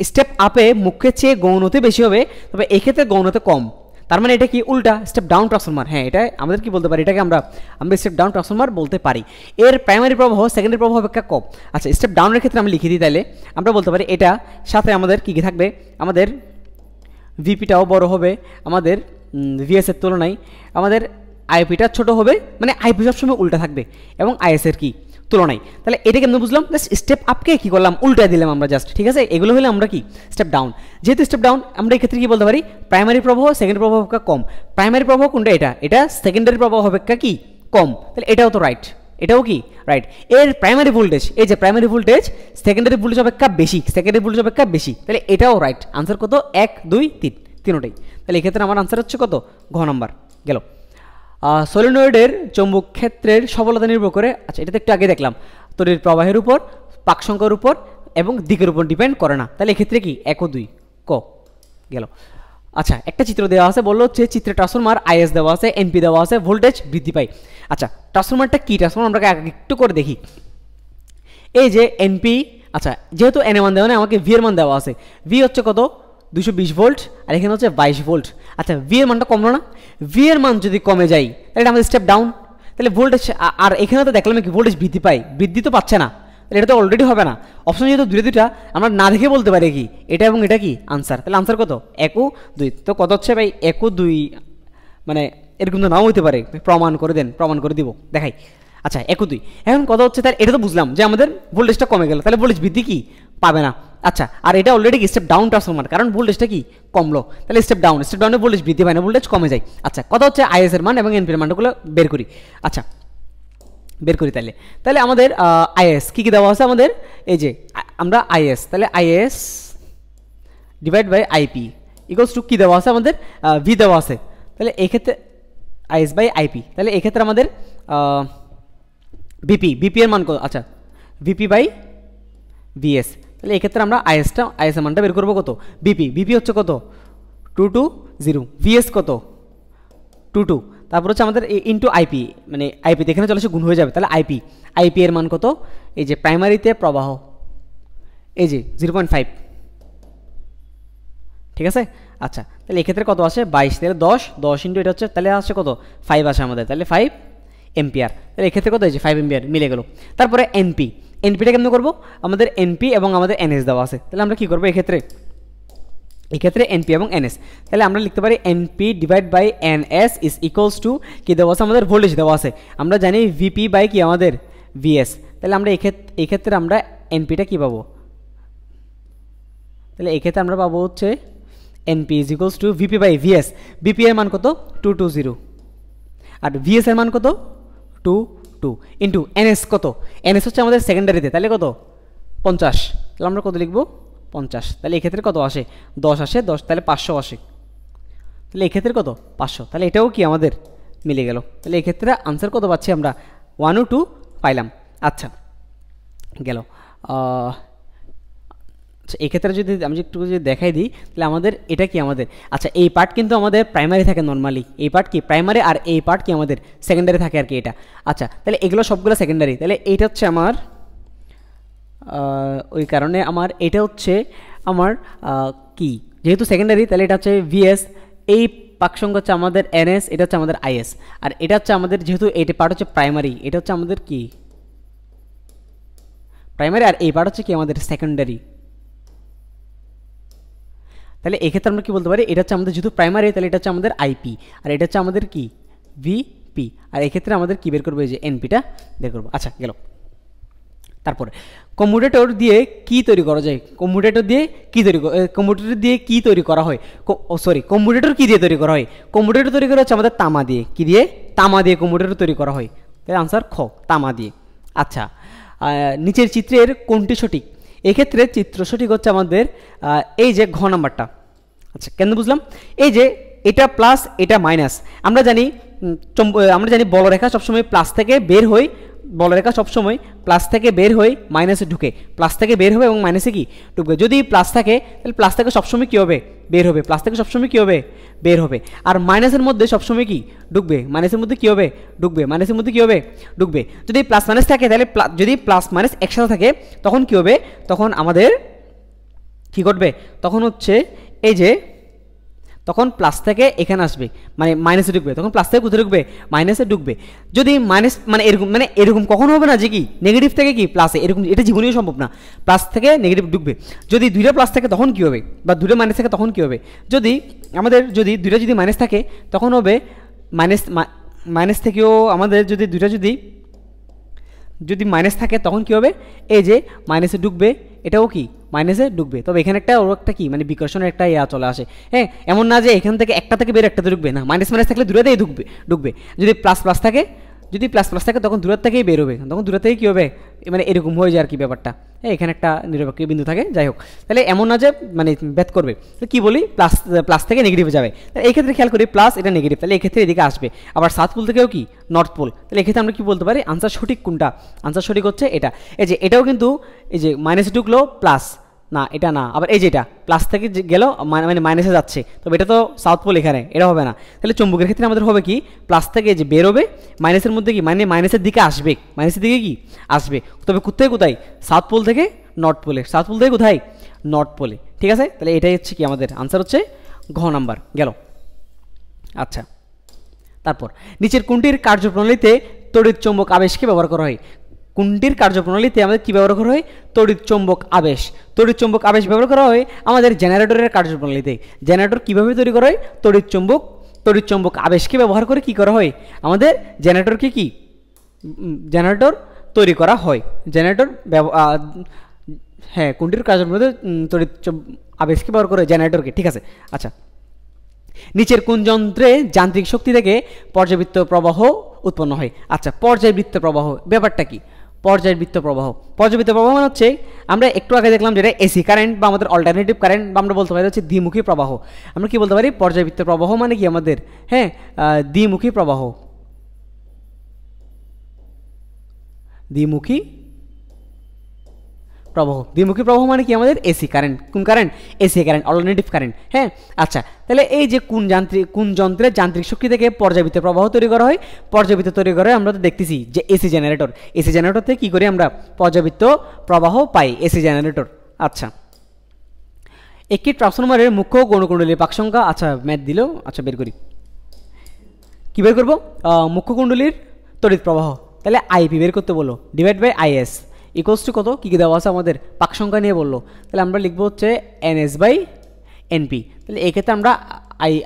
স্টেপ আপে মুখ্যের চেয়ে গৌণতে বেশি হবে, তবে এক্ষেত্রে গৌণতে কম, তার মানে এটা কি উল্টা স্টেপ ডাউন ট্রান্সফরমার। হ্যাঁ, এটা আমাদের কি বলতে পারি? এটাকে আমরা স্টেপ ডাউন ট্রান্সফরমার বলতে পারি। এর প্রাইমারি প্রবাহ সেকেন্ডারি প্রবাহ অপেক্ষা কম। আচ্ছা, স্টেপ ডাউনের ক্ষেত্রে আমি লিখে দিই, তাহলে আমরা বলতে পারি এটা সাথে আমাদের কী কী থাকবে? আমাদের ভিপিটাও বড় হবে আমাদের ভিএসের তুলনায়, আমাদের আইপিটা ছোট হবে, মানে আইপি সবসময় উল্টা থাকবে এবং আইএসের কি তুলনায়। তাহলে এটা কেমন বুঝলাম? জাস্ট স্টেপ আপকে কী করলাম? উল্টা দিলাম আমরা জাস্ট। ঠিক আছে, এগুলো হলে আমরা কি স্টেপ ডাউন। যেহেতু স্টেপ ডাউন, আমরা এক্ষেত্রে কি বলতে পারি? প্রাইমারি প্রবাহ সেকেন্ডারি প্রবাহ অপেক্ষা কম। প্রাইমারি প্রবাহ কোনটা? এটা সেকেন্ডারি প্রবাহ অপেক্ষা কি কম। তাহলে এটাও তো রাইট, এটাও কি রাইট। এর প্রাইমারি ভোল্টেজ, এই যে প্রাইমারি ভোল্টেজ সেকেন্ডারি ভোল্টেজ অপেক্ষা বেশি, তাহলে এটাও রাইট। আনসার কত? 1, 2, 3 তিনটাই। তাহলে এক্ষেত্রে আমার আনসার হচ্ছে কত? ঘ নাম্বার গেল। সলিনয়েডের চৌম্বক ক্ষেত্রের সবলতা নির্ভর করে, আচ্ছা এটা তো একটু আগে দেখলাম, তড়িৎ প্রবাহের উপর, পাক সংখ্যার উপর এবং দিকের উপর ডিপেন্ড করে না। তাহলে এক্ষেত্রে কি 1 ও 2 ক গেল। আচ্ছা, একটা চিত্র দেওয়া আছে, বললো হচ্ছে চিত্রে ট্রান্সফরমার আইএস দেওয়া আছে, এনপি দেওয়া আছে, ভোল্টেজ বৃদ্ধি পায়। আচ্ছা, ট্রান্সফরমারটা কি? ট্রান্সফরমার আমরা একটু করে দেখি। এই যে এনপি, আচ্ছা যেহেতু এন এর মান দেওয়া নেই, আমাকে ভি এর মান দেওয়া আছে। ভি হচ্ছে কত? 220 ভোল্ট, আর এখানে হচ্ছে 22 ভোল্ট। আচ্ছা, ভি এর মানটা কমলো না? ভি এর মান যদি কমে যায় তাহলে এটা আমাদের স্টেপ ডাউন। তাহলে ভোল্টেজ, আর এখানে তো দেখলাম কি ভোল্টেজ বৃদ্ধি পায়, বৃদ্ধি তো পাচ্ছে না, তাহলে এটা তো অলরেডি হবে না। অপশন যেহেতু দুইটা আমরা না দেখে বলতে পারি কি এটা এবং এটা কি আনসার। তাহলে আনসার কত? 1 ও 2। তো কত হচ্ছে ভাই? 1 ও 2, মানে এরকম তো নাও হইতে পারে। প্রমাণ করে দেন, প্রমাণ করে দিব, দেখাই। আচ্ছা, 1 ও 2 এখন কত হচ্ছে? তাহলে এটা তো বুঝলাম যে আমাদের ভোল্টেজটা কমে গেল, তাহলে ভোল্টেজ বৃদ্ধি কি পাবে না। আচ্ছা, আর এটা অলরেডি স্টেপ ডাউন ট্রান্সফরমার, কারণ ভোল্টেজটা কি কমলো, তাহলে স্টেপ ডাউনে ভোল্টেজ বৃদ্ধি পায় না, ভোল্টেজ কমে যায়। আচ্ছা, কত হচ্ছে? আইএস এর মান এবং এনপি এর মানগুলো বের করি। আচ্ছা, বের করি তাহলে আমাদের আইএস কী কী দেওয়া আছে আমাদের? এই যে আমরা আইএস, তাহলে IS divide by IP equals to কী দেওয়া আছে আমাদের? ভি দেওয়া আছে। তাহলে এক্ষেত্রে আইএস বাই আইপি, তাহলে এক্ষেত্রে আমাদের বিপি এর মান কত? আচ্ছা, ভিপি বাই ভিএস। তাহলে এক্ষেত্রে আমরা আইএস এর মানটা বের করবো কত? বিপি হচ্ছে কত? 220, ভিএস কত? 22, তারপর হচ্ছে আমাদের ইন্টু আইপি, মানে আইপিতে এখানে চলে এসে গুণ হয়ে যাবে। তাহলে আইপি এর মান কত? এই যে প্রাইমারিতে প্রবাহ, এই যে 0.5, ঠিক আছে। আচ্ছা, তাহলে এক্ষেত্রে কত আসে? 22, তাহলে 10 ইন্টু এটা হচ্ছে, তাহলে আসছে কত? 5 আসে আমাদের, তাহলে 5 এম্পিয়ার। তাহলে এক্ষেত্রে কত হয়েছে? 5 এম্পিয়ার মিলে গেল। তারপরে এনপিটা কেমন করবো? আমাদের এনপি এবং আমাদের এনএস দেওয়া আছে, তাহলে আমরা কী করবো এক্ষেত্রে এনপি এবং এনএস। তাহলে আমরা লিখতে পারি NP divide by NS is equals to কী দেওয়া আছে? আমাদের ভোল্টেজ দেওয়া আছে, আমরা জানি ভিপি বাই কি আমাদের ভিএস। তাহলে আমরা এক্ষেত্রে আমরা এনপিটা কী পাবো? তাহলে এক্ষেত্রে আমরা পাবো হচ্ছে NP is equals to VP by VS. VP এর মান কত? 220, আর ভিএস এর মান কত? 22 ইন্টু এনএস কত? এনএস হচ্ছে আমাদের সেকেন্ডারিতে, তাহলে কত? 50। তাহলে আমরা কত লিখবো? 50, তাহলে এক্ষেত্রে কত আসে 10 আসে, 10 তাহলে 500 আসে, তাহলে এক্ষেত্রে কত 500, তাহলে এটাও কি আমাদের মিলে গেল। তাহলে এক্ষেত্রে আনসার কত পাচ্ছি আমরা 1 ও 2 পাইলাম। আচ্ছা গেল। আচ্ছা এক্ষেত্রে যদি আমি একটু যদি দেখাই দিই তাহলে আমাদের এটা কি আমাদের, আচ্ছা এই পার্ট কিন্তু আমাদের প্রাইমারি থাকে নর্মালি, এই পার্ট কি প্রাইমারি আর এই পার্ট কি আমাদের সেকেন্ডারি থাকে আর কি এটা। আচ্ছা তাহলে এগুলো সবগুলো সেকেন্ডারি, তাহলে এইটা হচ্ছে আমার ওই কারণে আমার এটা হচ্ছে আমার কি যেহেতু সেকেন্ডারি তাহলে এটা হচ্ছে ভিএস, এই পাকসংখ্যা হচ্ছে আমাদের এনএস, এটা হচ্ছে আমাদের আইএস, আর এটা হচ্ছে আমাদের যেহেতু এইটা পার্ট হচ্ছে প্রাইমারি, এটা হচ্ছে আমাদের কি প্রাইমারি, আর এই পার্ট হচ্ছে কি আমাদের সেকেন্ডারি। তাহলে এক্ষেত্রে আমরা কি বলতে পারি এটা হচ্ছে আমাদের যেহেতু প্রাইমারি তাহলে এটা হচ্ছে আমাদের আইপি, আর এটা হচ্ছে আমাদের কি ভিপি, আর এক্ষেত্রে আমাদের কি বের করবো এই যে এনপিটা বের করবো। আচ্ছা গেল। তারপরে কম্পিউটেটর দিয়ে কি তৈরি করা যায়, কম্পিউটেটর দিয়ে কি তৈরি, কম্পিউটেটর দিয়ে কি তৈরি করা হয়, কম্পিউটেটর কি দিয়ে তৈরি করা হয়, কম্পিউটেটর তৈরি করা হচ্ছে আমাদের তামা দিয়ে, কি দিয়ে তামা দিয়ে কম্পিউটেটর তৈরি করা হয়, তাই আনসার খ তামা দিয়ে। আচ্ছা নিচের চিত্রের কোনটি সঠিক, এক্ষেত্রে চিত্র সঠিক হচ্ছে আমাদের এই যে ঘ নাম্বারটা। আচ্ছা কেন বুঝলাম, এই যে এটা প্লাস এটা মাইনাস, আমরা জানি বলরেখা সবসময় প্লাস থেকে বের হয়, বলরেখা সবসময় প্লাস থেকে বের হয়ে মাইনাসে ঢুকে, প্লাস থেকে বের হবে এবং মাইনাসে কি ঢুকবে, যদি প্লাস থাকে তাহলে প্লাস থেকে সবসময় কী হবে বের হবে, প্লাস থেকে সবসময় কী হবে বের হবে, আর মাইনাসের মধ্যে সবসময় কি ঢুকবে, মাইনাসের মধ্যে কী হবে ঢুকবে, মাইনাসের মধ্যে কী হবে ঢুকবে। যদি প্লাস মাইনাস থাকে তাহলে যদি প্লাস মাইনাস একসাথে থাকে তখন কী হবে, তখন আমাদের কী ঘটবে, তখন হচ্ছে এই যে তখন প্লাস থেকে এখানে আসবে মানে মাইনাসে ঢুকবে, তখন প্লাস থেকে কোথায় ঢুকবে মাইনাসে ঢুকবে। যদি মাইনাস মানে এরকম কখনো হবে না যে কি নেগেটিভ থেকে কি প্লাসে, এরকম এটা জীবনেও সম্ভব না, প্লাস থেকে নেগেটিভ ঢুকবে। যদি দুইটা প্লাস থাকে তখন কি হবে, বা দুটো মাইনাস থাকে তখন কি হবে, যদি দুইটা যদি মাইনাস থাকে তখন হবে মাইনাস থেকেও আমাদের যদি দুইটা যদি মাইনাস থাকে তখন কি হবে, এই যে মাইনাসে ঢুকবে এটাও কি মাইনাসে ঢুকবে। তবে এখানে একটা কি মানে বিকর্ষণের একটা চলে আসে, হ্যাঁ এমন না যে এখান থেকে একটা থেকে বের একটাতে ঢুকবে না, মাইনাস মাইনাস থাকলে দূরেতেই ঢুকবে। যদি প্লাস প্লাস থাকে তখন দূরের থেকেই বের হবে, তখন দূরের থেকে কী হবে মানে এরকম হয়ে যায় আর কি ব্যাপারটা, হ্যাঁ এখানে একটা নিরপেক্ষ বিন্দু থাকে, যাই হোক তাহলে এমন না যে মানে ব্যাথ করবে, তো কী বলি প্লাস থেকে নেগেটিভে যাবে, তাহলে এই ক্ষেত্রে খেয়াল করি প্লাস এটা নেগেটিভ, তাহলে এক্ষেত্রে এদিকে আসবে, আবার সাউথ পোল থেকেও কি নর্থ পোল, তাহলে এক্ষেত্রে আমরা কী বলতে পারি আনসার সঠিক কোনটা, আনসার সঠিক হচ্ছে এটা। এই যে এটাও কিন্তু এই যে মাইনাসে ঢুকলো প্লাস না, এটা না, আবার এই যে এটা প্লাস থেকে গেল মানে মাইনাসে যাচ্ছে, তবে এটা তো সাউথ পোল, এখানে এটা হবে না। তাহলে চুম্বকের ক্ষেত্রে আমাদের হবে কি প্লাস থেকে যে বের হবে মাইনাসের মধ্যে কি মানে মাইনাসের দিকে আসবে, মাইনাসের দিকে কি আসবে, তবে কোথায় সাউথ পোল থেকে নর্থ পোলে, সাউথ পোল থেকে কোথায় নর্থ পোলে, ঠিক আছে। তাহলে এটাই হচ্ছে কি আমাদের আনসার হচ্ছে ঘ নাম্বার গেল। আচ্ছা তারপর নিচের কোনটির কার্যপ্রণালীতে তড়িৎ চৌম্বক আবেশকে ব্যবহার করা হয়, কোনটির কার্যপ্রণালীতে আমাদের কী ব্যবহার করা হয় তড়িৎ চৌম্বক আবেশ, তড়িৎ চৌম্বক আবেশ ব্যবহার করা হয় আমাদের জেনারেটরের কার্যপ্রণালীতে। জেনারেটর কীভাবে তৈরি করা হয়, তড়িৎ চৌম্বক আবেশকে ব্যবহার করে কি করা হয় আমাদের জেনারেটরকে কি জেনারেটর তৈরি করা হয়, জেনারেটর হ্যাঁ কোনটির কার্যপ্রণালীতে তড়িৎ আবেশকে ব্যবহার করে জেনারেটরকে, ঠিক আছে। আচ্ছা নিচের কোন যন্ত্রে যান্ত্রিক শক্তি থেকে পর্যাবৃত্ত প্রবাহ উৎপন্ন হয়, আচ্ছা পর্যায়বৃত্ত প্রবাহ ব্যাপারটা কি, পর্যায়বৃত্ত প্রবাহ মানে হচ্ছে আমরা একটু আগে দেখলাম যেটা এসি কারেন্ট বা আমাদের অল্টারনেটিভ কারেন্ট বা আমরা বলতে পারি হচ্ছে দ্বিমুখী প্রবাহ, আমরা কি বলতে পারি পর্যায়বৃত্ত প্রবাহ মানে কি আমাদের হ্যাঁ দ্বিমুখী প্রবাহ, দ্বিমুখী প্রবাহ মানে কি আমাদের এসি কারেন্ট, কোন current AC current alternative current, হ্যাঁ। আচ্ছা তাহলে এই যে কোন যন্ত্রের যান্ত্রিক শক্তি থেকে পর্যাবৃত্ত প্রবাহ তৈরি করা হয়, পর্যাবৃত্ত তৈরি করে আমরা তো দেখতেছি যে এসি জেনারেটর থেকে কী করে আমরা পর্যাবৃত্ত প্রবাহ পাই এসি জেনারেটর। আচ্ছা একটি ট্রান্সফরমারের মুখ্য গৌণকুণ্ডলীর পাক সংখ্যা, আচ্ছা ম্যাথ দিল, আচ্ছা বের করি, কী বের করবো মুখ্য কুণ্ডলীর তড়িৎ প্রবাহ, তাহলে আইপি বের করতে বলো divide by IS equals to কত কী কী দেওয়া আছে আমাদের পাক সংখ্যা নিয়ে বললো, তাহলে আমরা লিখবো হচ্ছে এনএস বাই এনপি। তাহলে এক্ষেত্রে আমরা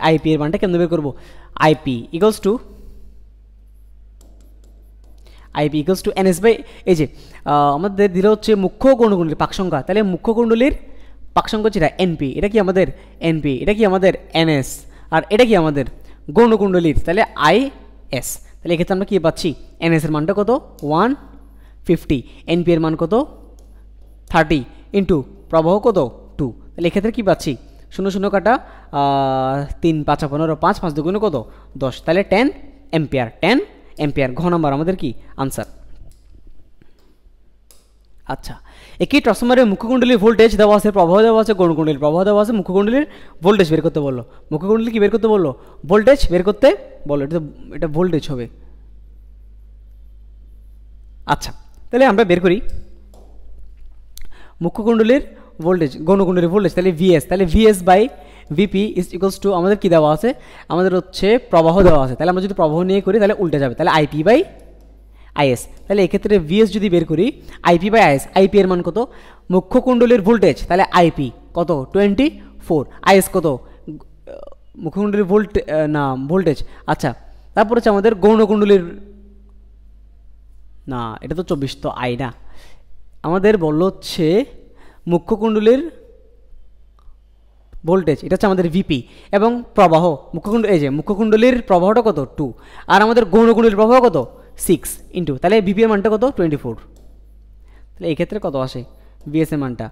আইপি এর মানটা কেমন বের করবো, IP equals to NS by এই যে আমাদের দিল হচ্ছে মুখ্য গৌণকুণ্ডলীর পাক সংখ্যা, তাহলে মুখ্য কুণ্ডলীর পাক সংখ্যা যেটা এনপি, এটা কি আমাদের এনপি, এটা কি আমাদের এনএস, আর এটা কি আমাদের গৌণকুণ্ডলীর তাহলে আইএস। তাহলে এক্ষেত্রে আমরা কী পাচ্ছি এনএস এর মানটা কত 150, এনপি এর মান কত 30 ইন্টু প্রবাহ কত 2, তাহলে এক্ষেত্রে কী পাচ্ছি, 0 0 কাটা 3 5 15, 5 5 2 কত 10, তাহলে 10 অ্যাম্পিয়ার, 10 অ্যাম্পিয়ার ঘ নম্বর আমাদের কি আনসার। আচ্ছা, একই ট্রান্সফরমারের মুখ্যকুণ্ডলীর ভোল্টেজ দেওয়া আছে, প্রবাহ দেওয়া আছে, গৌণকুণ্ডলীর প্রবাহ দেওয়া আছে, মুখ্যকুণ্ডলীর ভোল্টেজ বের করতে বললো। মুখ্যকুণ্ডলী কি বের করতে বললো, ভোল্টেজ বের করতে বললো। এটা ভোল্টেজ হবে। আচ্ছা, তাহলে আমরা বের করি মুখ্যকুণ্ডলীর ভোল্টেজ, গৌণকুণ্ডলীর ভোল্টেজ, তাহলে ভিএস, তাহলে VS by VP is equals to আমাদের কি দেওয়া আছে, আমাদের হচ্ছে প্রবাহ দেওয়া আছে। তাহলে আমরা যদি প্রবাহ নিয়ে করি তাহলে উল্টে যাবে, তাহলে আইপি বাই আইএস। তাহলে এক্ষেত্রে ভিএস যদি বের করি আইপি বাই আইএস, আইপি এর মান কত, মুখ্যকুণ্ডলীর ভোল্টেজ, তাহলে আইপি কত 24, আইএস কত মুখ্যকুণ্ডলীর ভোল্টেজ। আচ্ছা, তারপর হচ্ছে আমাদের গৌণকুণ্ডলীর, না এটা তো 24, তো আই না, আমাদের বললো হচ্ছে মুখ্যকুণ্ডলীর ভোল্টেজ, এটা হচ্ছে আমাদের ভিপি, এবং প্রবাহ এই যে মুখ্যকুণ্ডলীর প্রবাহটা কত 2, আর আমাদের গৌণকুণ্ডলীর প্রবাহ কত 6 ইন্টু, তাহলে ভিপি এর মানটা কত 24। তাহলে এই ক্ষেত্রে কত আসে ভিএস এর মানটা,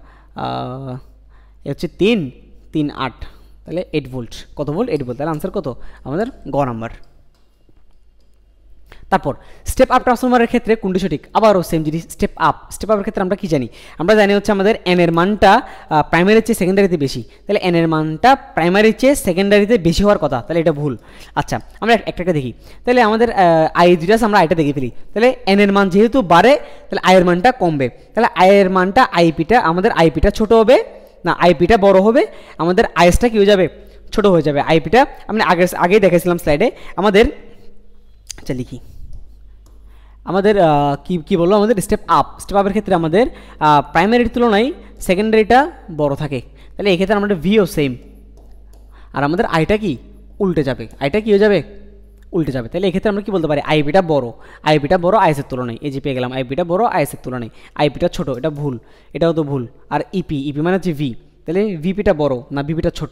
এ হচ্ছে 3 3 8, তাহলে 8 ভোল্ট, কত ভোল্ট 8 ভোল্ট, তাহলে আনসার কত আমাদের গ নাম্বার। তারপর স্টেপ আপ ট্রান্সফরমারের ক্ষেত্রে কোনটি সঠিক, আবারও সেম জিনিস, স্টেপ আপের ক্ষেত্রে আমরা কি জানি, আমরা জানি হচ্ছে আমাদের এন এর মানটা প্রাইমারির চেয়ে সেকেন্ডারিতে বেশি, তাহলে এন এর মানটা প্রাইমারির চেয়ে সেকেন্ডারিতে বেশি হওয়ার কথা, তাহলে এটা ভুল। আচ্ছা, আমরা একটা দেখি, তাহলে আমাদের আই দুইটা আমরা আইটা দেখে ফেলি, তাহলে এন এর মান যেহেতু বাড়ে তাহলে আই এর মানটা কমবে, তাহলে আই এর মানটা আমাদের আইপিটা ছোট হবে, না আইপিটা বড় হবে, আমাদের আইএসটা কি হয়ে যাবে ছোট হয়ে যাবে, আইপিটা আমি আগেই দেখেছিলাম স্লাইডে আমাদের। আচ্ছা লিখি, আমাদের কি বললো, আমাদের স্টেপ আপের ক্ষেত্রে আমাদের প্রাইমারির তুলনায় সেকেন্ডারিটা বড় থাকে, তাহলে এক্ষেত্রে আমাদের ভিও সেম, আর আমাদের আইটা কি উল্টে যাবে, আইটা কি হয়ে যাবে উল্টে যাবে, তাহলে এক্ষেত্রে আমরা কি বলতে পারি, আইপিটা বড় আইএসের তুলনায়, এই যে পেয়ে গেলাম আইপিটা বড় আইএসের তুলনায়, আইপিটা ছোট, এটা ভুল, এটাও তো ভুল। আর ইপি মানে হচ্ছে ভি, তাহলে ভিপিটা বড় না ভিপিটা ছোট,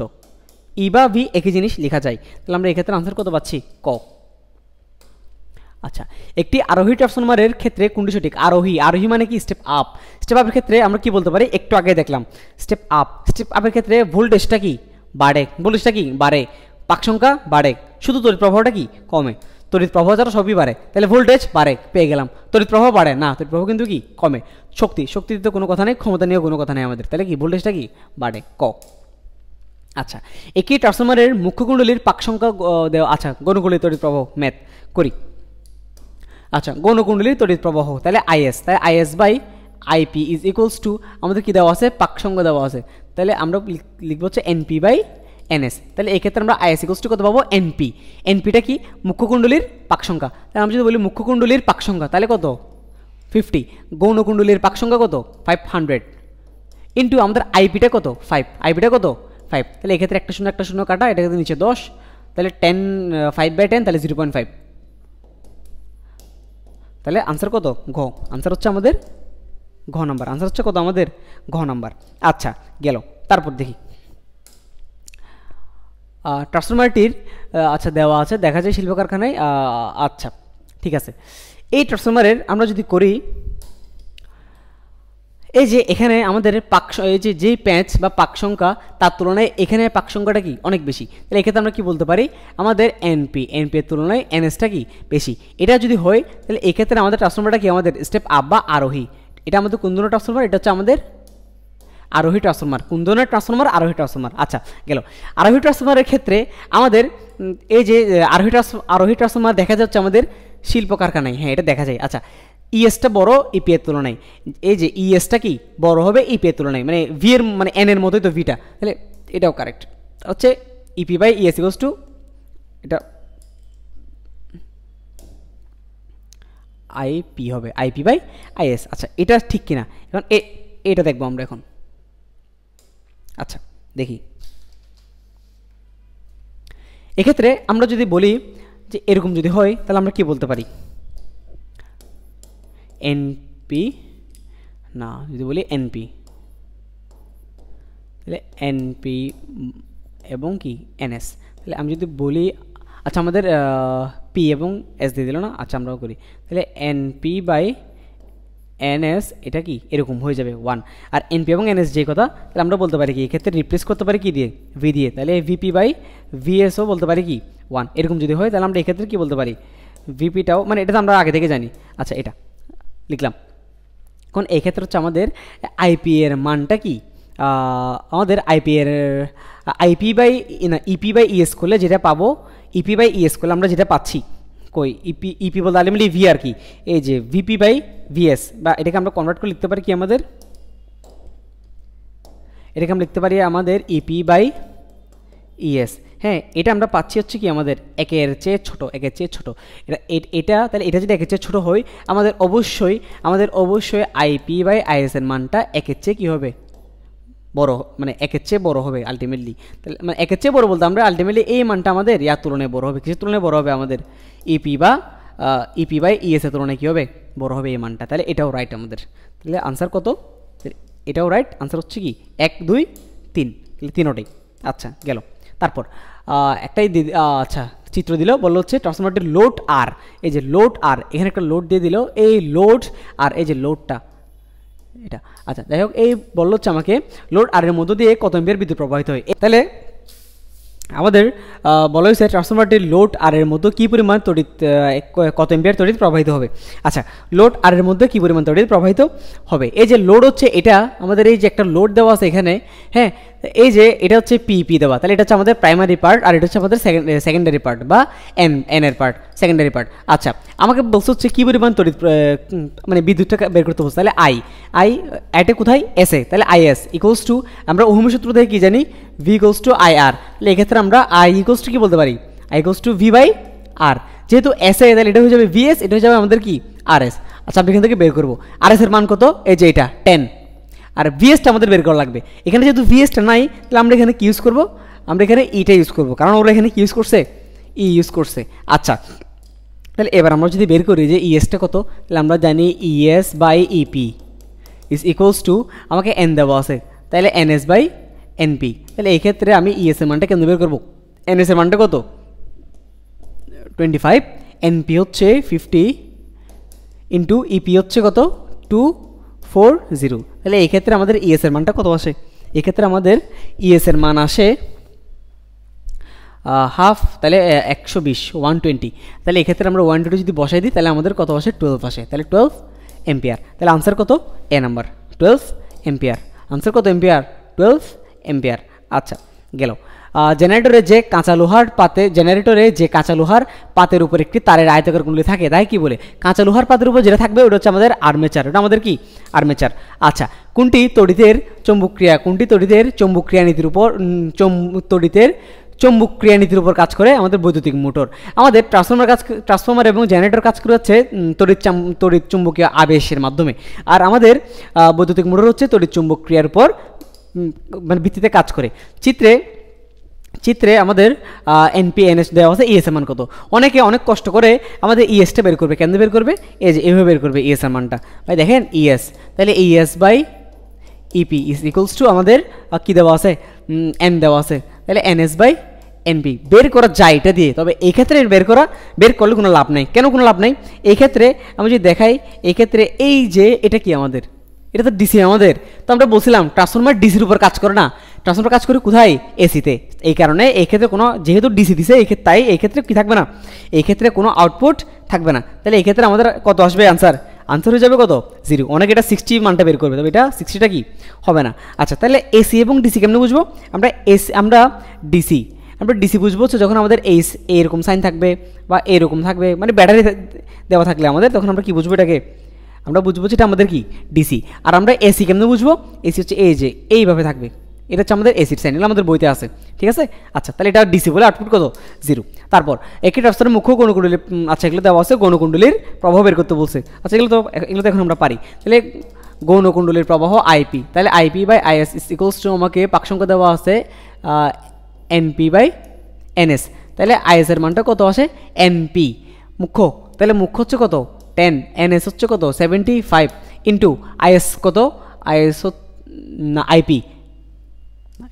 ই বা ভি একই জিনিস লেখা যায়, তাহলে আমরা এক্ষেত্রে আনসার কত পাচ্ছি ক। আচ্ছা, একটি আরোহী ট্রান্সফরমারের ক্ষেত্রে কোনটি সঠিক, আরোহী মানে কি স্টেপ আপের ক্ষেত্রে আমরা কি বলতে পারি, একটু আগে দেখলাম স্টেপ আপের ক্ষেত্রে ভোল্টেজটা কি বাড়ে, পাক সংখ্যা বাড়ে, শুধু তড়িৎ প্রবাহটা কি কমে, তড়িৎ প্রবাহ ছাড়া সবই বাড়ে, তাহলে ভোল্টেজ বাড়ে পেয়ে গেলাম, তড়িৎ প্রবাহ বাড়ে না, তড়িৎ প্রবাহ কিন্তু কি কমে, শক্তিতে তো কোনো কথা নেই, ক্ষমতা নিয়েও কোনো কথা নেই আমাদের, তাহলে কি ভোল্টেজটা কি বাড়ে ক। আচ্ছা, একই ট্রান্সফরমারের মুখ্যকুণ্ডলীর পাক সংখ্যা দেওয়া, আচ্ছা গৌণকুণ্ডলীর তড়িৎ প্রবাহ ম্যাথ করি। আচ্ছা, গৌণকুণ্ডলীর তড়িৎ প্রবাহ, তাহলে আইএস, তাহলে IS by IP is equals to আমাদের কি দেওয়া আছে, পাক সংখ্যা দেওয়া আছে, তাহলে আমরা লিখবো হচ্ছে এনপি বাই এনএস, তাহলে এক্ষেত্রে আমরা আইএস ইকুয়ালস টু কত পাবো এনপিটা কি মুখ্যকুণ্ডলীর পাক সংখ্যা, তাহলে আমরা যদি বলি মুখ্যকুণ্ডলীর পাক সংখ্যা তাহলে কত 50, গৌণকুণ্ডলীর পাক সংখ্যা কত 500 ইন্টু আমাদের আইপিটা কত 5, তাহলে এক্ষেত্রে একটা শূন্য কাটা, এটা কিন্তু নিচে 10, তাহলে 5/10, তাহলে 0.5, তাহলে আনসার কত ঘ, আনসার হচ্ছে আমাদের ঘ নাম্বার, আনসার হচ্ছে কত আমাদের ঘ নাম্বার। আচ্ছা গেল, তারপর দেখি ট্রান্সফরমারটির, আচ্ছা দেওয়া আছে, দেখা যায় শিল্প কারখানায়, আচ্ছা ঠিক আছে, এই ট্রান্সফরমারের আমরা যদি করি, এই যে এখানে আমাদের এই যে প্যাঁচ বা পাক সংখ্যা তার তুলনায় এখানে পাক সংখ্যাটা কি অনেক বেশি, তাহলে এক্ষেত্রে আমরা কি বলতে পারি, আমাদের এনপি এর তুলনায় এনএসটা কি বেশি, এটা যদি হয় তাহলে এক্ষেত্রে আমাদের ট্রান্সফরমারটা কি আমাদের স্টেপ আপ বা আরোহী, এটা আমাদের কোন ধরনের ট্রান্সফরমার, এটা হচ্ছে আমাদের আরোহী ট্রান্সফরমার, কোন ধরনের ট্রান্সফরমার, আরোহী ট্রান্সফরমার। আচ্ছা গেল, আরোহী ট্রান্সফরমারের ক্ষেত্রে আমাদের এই যে আরোহী ট্রান্সফরমার দেখা যাচ্ছে আমাদের শিল্প কারখানায়, হ্যাঁ এটা দেখা যায়। আচ্ছা, ইএসটা বড় ইপি এর তুলনায়, এই যে ইএসটা কি বড় হবে ইপি এর তুলনায়, মানে ভি এর মানে এন এর মতোই তো ভিটা, তাহলে এটাও কারেক্ট হচ্ছে EP by ES equals to এটা আইপি হবে, আইপি বাই আইএস। আচ্ছা এটা ঠিক কিনা, এখন এটা দেখবো আমরা এখন। আচ্ছা দেখি, এক্ষেত্রে আমরা যদি বলি যে এরকম যদি হয় তাহলে আমরা কি বলতে পারি, এনপি, না যদি বলি এনপি, তাহলে এনপি এবং কি এনএস, তাহলে আমি যদি বলি, আচ্ছা আমাদের পি এবং এস দিয়ে দিল না, আচ্ছা আমরাও করি, তাহলে এনপি বাই এনএস এটা কি এরকম হয়ে যাবে 1, আর এনপি এবং এনএস যে কথা, তাহলে আমরা বলতে পারি কি এক্ষেত্রে রিপ্লেস করতে পারি কি দিয়ে, ভি দিয়ে, তাহলে ভিপি বাই ভিএসও বলতে পারি কি 1, এরকম যদি হয় তাহলে আমরা এক্ষেত্রে কি বলতে পারি ভিপিটাও, মানে এটা তো আমরা আগে থেকে জানি। আচ্ছা এটা লিখলাম। এখন এই ক্ষেত্রে হচ্ছে আমাদের আইপি এর মানটা কি, আমাদের IP by EP by ES করলে যেটা পাবো, ইপি বাই ইএস করলে আমরা যেটা পাচ্ছি কই ইপি বলতে আলটিমেটলি ভি আর কি, এই যে ভিপি বাই ভিএস, বা এটাকে আমরা কনভার্ট করে লিখতে পারি কি আমাদের, এটাকে আমরা লিখতে পারি আমাদের ইপি বাই ইএস। হ্যাঁ এটা আমরা পাচ্ছি হচ্ছে কি আমাদের একের চেয়ে ছোট, একের চেয়ে ছোট, এটা তাহলে এটা যদি একের চেয়ে ছোট হয় আমাদের অবশ্যই আইপি বাই আইএস এর মানটা একের চেয়ে কী হবে বড়, মানে একের চেয়ে বড় হবে আলটিমেটলি। তাহলে মানে একের চেয়ে বড় বলতে আমরা আলটিমেটলি এই মানটা আমাদের ইয়ার তুলনায় বড় হবে, কিসের তুলনায় বড় হবে আমাদের ইপি বাই ইএস এর তুলনায় কী হবে বড় হবে এই মানটা। তাহলে এটাও রাইট আমাদের, তাহলে আনসার কত, এটাও রাইট, আনসার হচ্ছে কি 1 2 3, তাহলে তিনোটাই। আচ্ছা গেল। তারপর একটাই আচ্ছা চিত্র দিল, বললো হচ্ছে ট্রান্সফরমারটির লোড আর, এই যে লোড আর, এখানে একটা লোড দিয়ে দিল, এই লোড আর এই যে লোডটা এটা। আচ্ছা যাই হোক, এই বললো হচ্ছে আমাকে লোড আর এর মধ্য দিয়ে কত এম্পিয়ার বিদ্যুৎ প্রবাহিত হয়। তাহলে আমাদের বলা হয়েছে ট্রান্সফরমারটির লোড আর এর মধ্যে কী পরিমাণ তড়িৎ, কত এম্পিয়ার তড়িৎ প্রবাহিত হবে। আচ্ছা লোড আর এর মধ্যে কী পরিমাণ তড়িৎ প্রবাহিত হবে, এই যে লোড হচ্ছে এটা আমাদের, এই যে একটা লোড দেওয়া আছে এখানে, হ্যাঁ এই যে এটা হচ্ছে পিপি দেওয়া, তাহলে এটা হচ্ছে আমাদের প্রাইমারি পার্ট, আর এটা হচ্ছে আমাদের সেকেন্ডারি পার্ট বা এন এর পার্ট, সেকেন্ডারি পার্ট। আচ্ছা আমাকে বলছে হচ্ছে কী পরিমাণ তড়িৎ মানে বিদ্যুৎটা বের করতে বলছে, তাহলে আইটা কোথায় এসে, তাহলে আইএস ইকুয়ালস টু, আমরা ওহমের সূত্র থেকে কী জানি V equals to I R, তাহলে এক্ষেত্রে আমরা আই ইকুয়ালস টু কী বলতে পারি, I equals to V by R, যেহেতু এসে তাহলে এটা হয়ে যাবে ভিএস, এটা হয়ে যাবে আমাদের কি আরএস। আচ্ছা আমরা এখান থেকে বের করবো আরএস এর মান কত, এই যে এটা 10, আর ভিএসটা আমাদের বের করা লাগবে। এখানে যেহেতু ভিএসটা নাই তাহলে আমরা এখানে কি ইউজ করবো, আমরা এখানে ইটা ইউজ করবো, কারণ ওরা এখানে কি ইউজ করছে, ই ইউজ করছে। আচ্ছা তাহলে এবার আমরা যদি বের করি যে ইএসটা কত, তাহলে আমরা জানি ES by EP is equals to, আমাকে এন দেওয়া আছে, তাহলে এনএস বাই এনপি। তাহলে এই ক্ষেত্রে আমি ইএস এর মানটা কেন বের করবো, এনএস এর মানটা কত 25, এনপি হচ্ছে 50 ইন্টু ইপি হচ্ছে কত 240, তাহলে এই ক্ষেত্রে আমাদের ইএস এর মানটা কত আসে, এক্ষেত্রে আমাদের ইএস এর মান আসে হাফ, তাহলে 120 120, তাহলে এক্ষেত্রে আমরা 120 যদি বসাই দিই তাহলে আমাদের কত আসে 12 আসে, তাহলে 12 এম্পিয়ার। তাহলে আনসার কত এ নাম্বার 12 এম্পিয়ার, আনসার কত এম্পিয়ার 12 এম্পিয়ার। আচ্ছা গেল। জেনারেটরে যে কাঁচা লোহার পাতের উপর একটি তারের আয়তাকার কুণ্ডলী থাকে, তাই কি বলে, কাঁচা লোহার পাতের উপর যেটা থাকবে ওটা হচ্ছে আমাদের আর্মেচার, ওটা আমাদের কি আর্মেচার। আচ্ছা কোনটি তড়িতের চৌম্বক ক্রিয়া নীতির উপর চৌম্বক ক্রিয়া নীতির উপর কাজ করে, আমাদের বৈদ্যুতিক মোটর। আমাদের ট্রান্সফরমার এবং জেনারেটর কাজ করে হচ্ছে তড়িৎ চুম্বকীয় আবেশের মাধ্যমে, আর আমাদের বৈদ্যুতিক মোটর হচ্ছে তড়িৎ চুম্বক ক্রিয়ার উপর মানে ভিত্তিতে কাজ করে। চিত্রে আমাদের এনপিএনএস দেওয়া আছে, ইএস এর মান কত, অনেকে অনেক কষ্ট করে আমাদের ইএসটা বের করবে, কেন বের করবে, এই যে এভাবে বের করবে ইএস এর মানটা, ভাই দেখেন ইএস, তাহলে ES by EP is equals to আমাদের কি দেওয়া আছে এন দেওয়া আছে, তাহলে এনএস বাই এনপি বের করা যায় এটা দিয়ে, তবে এই ক্ষেত্রে বের করলে কোনো লাভ নেই। কেন কোনো লাভ নেই, এই ক্ষেত্রে আমি যদি দেখাই, এই ক্ষেত্রে এই যে এটা কি আমাদের, এটা তো ডিসি আমাদের, তো আমরা বলছিলাম ট্রান্সফরমার ডিসির উপর কাজ করে না, ট্রান্সফরমার কাজ করে কোথায় এসিতে, এই কারণে এই ক্ষেত্রে কোনো, যেহেতু ডিসি দিছে এই ক্ষেত্রে, তাই এই ক্ষেত্রে কি থাকবে না, এই ক্ষেত্রে কোনো আউটপুট থাকবে না। তাহলে এই ক্ষেত্রে আমাদের কত আসবে আনসার হয়ে যাবে কত 0, অনেকে এটা 60 মানটা বের করবে, তবে এটা 60টা কি হবে না। আচ্ছা তাহলে এসি এবং ডিসি কেমনে বুঝবো, আমরা ডিসি বুঝবো হচ্ছে যখন আমাদের এরকম সাইন থাকবে বা এরকম থাকবে, মানে ব্যাটারি দেওয়া থাকলে আমাদের, তখন আমরা কি বুঝবো এটাকে, আমরা বুঝবো যেটা আমাদের কি ডিসি। আর আমরা এসি কেমনে বুঝবো, এসি হচ্ছে এই যে এইভাবে থাকবে, এটা হচ্ছে আমাদের এসির সাইন, এগুলো আমাদের বইতে আছে, ঠিক আছে। আচ্ছা তাহলে এটা ডিসি বলে আউটপুট কত 0। তারপর একটি ট্রান্সফরমারের মুখ্য গৌণকুণ্ডলী, আচ্ছা এগুলো দেওয়া আছে, গৌণকুণ্ডলীর প্রবাহ বের করতে বলছে। আচ্ছা এগুলো তো এখন আমরা পারি, তাহলে গৌণকুণ্ডলীর প্রবাহ আইপি, তাহলে IP by IS is equals to, আমাকে পাক সংখ্যা দেওয়া আছে এনপি বাই এনএস, তাহলে আইএস এর মানটা কত আসে এনপি মুখ্য, তাহলে মুখ্য হচ্ছে কত 10, এনএস হচ্ছে কত 75 ইন্টু আইএস কত, আইএস না আইপি,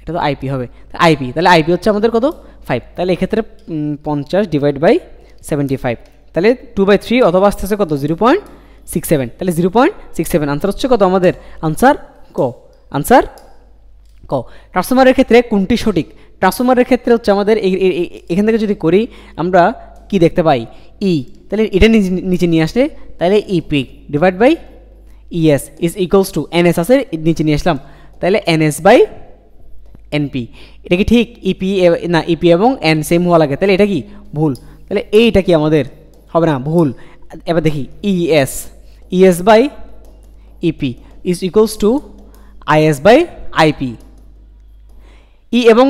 এটা তো আইপি হবে, আইপি, তাহলে আইপি হচ্ছে আমাদের কত 5, তাহলে এক্ষেত্রে 50 ডিভাইড বাই 75, তাহলে 2/3 অথবা আসতেছে কত 0.75 0.67, তাহলে 0.67 আনসার হচ্ছে কত আমাদের? আনসার আনসার ক। ট্রান্সফরমারের ক্ষেত্রে কোনটি সঠিক? ট্রান্সফরমারের ক্ষেত্রে হচ্ছে আমাদের এখান থেকে যদি করি আমরা কি দেখতে পাই? ই, তাহলে এটা নিচে নিয়ে আসলে তাহলে EP divide by ES is equals to NS আছে নিচে নিয়ে আসলাম, তাহলে এনএস বাই এনপি। এটা কি ঠিক? ইপি না, ইপি এবং এন সেম হওয়া লাগে, তাহলে এটা কি ভুল? তাহলে এইটা কি আমাদের হবে না? ভুল। এবার দেখি ES by EP is equals to IS by IP. E এবং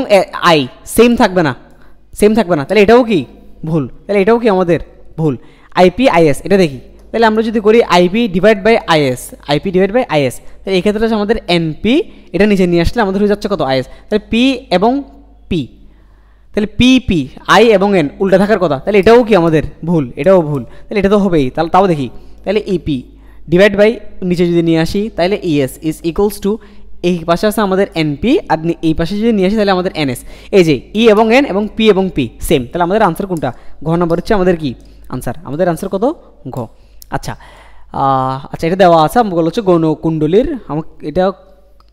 আই সেম থাকবে না, তাহলে এটাও কি ভুল? তাহলে এটাও কি আমাদের ভুল? আইপি আইএস এটা দেখি, তাহলে আমরা যদি করি আইপি ডিভাইড বাই আইএস, তাহলে এই ক্ষেত্রে আমাদের এনপি এটা নিচে নিয়ে আসলে আমাদের হয়ে যাচ্ছে কত? আইএস। তাহলে পি এবং পি, তাহলে পি আই এবং এন উল্টা থাকার কথা, তাহলে এটাও কি আমাদের ভুল? এটাও ভুল, তাহলে এটা তো হবেই। তাহলে তাও দেখি, তাহলে ইপি ডিভাইড বাই নিচে যদি নিয়ে আসি তাহলে ইএস ইজ ইকুয়ালস টু এই পাশে আছে আমাদের এনপি, আর এই পাশে যদি নিয়ে আসি তাহলে আমাদের এনএস। এই যে ই এবং এন এবং পি সেম, তাহলে আমাদের আনসার কোনটা? ঘ নম্বর হচ্ছে আমাদের কি আনসার? আমাদের আনসার কত? ঘ। আচ্ছা এটা দেওয়া আছে, আমি বলা হচ্ছে গৌণকুণ্ডলীর, এটা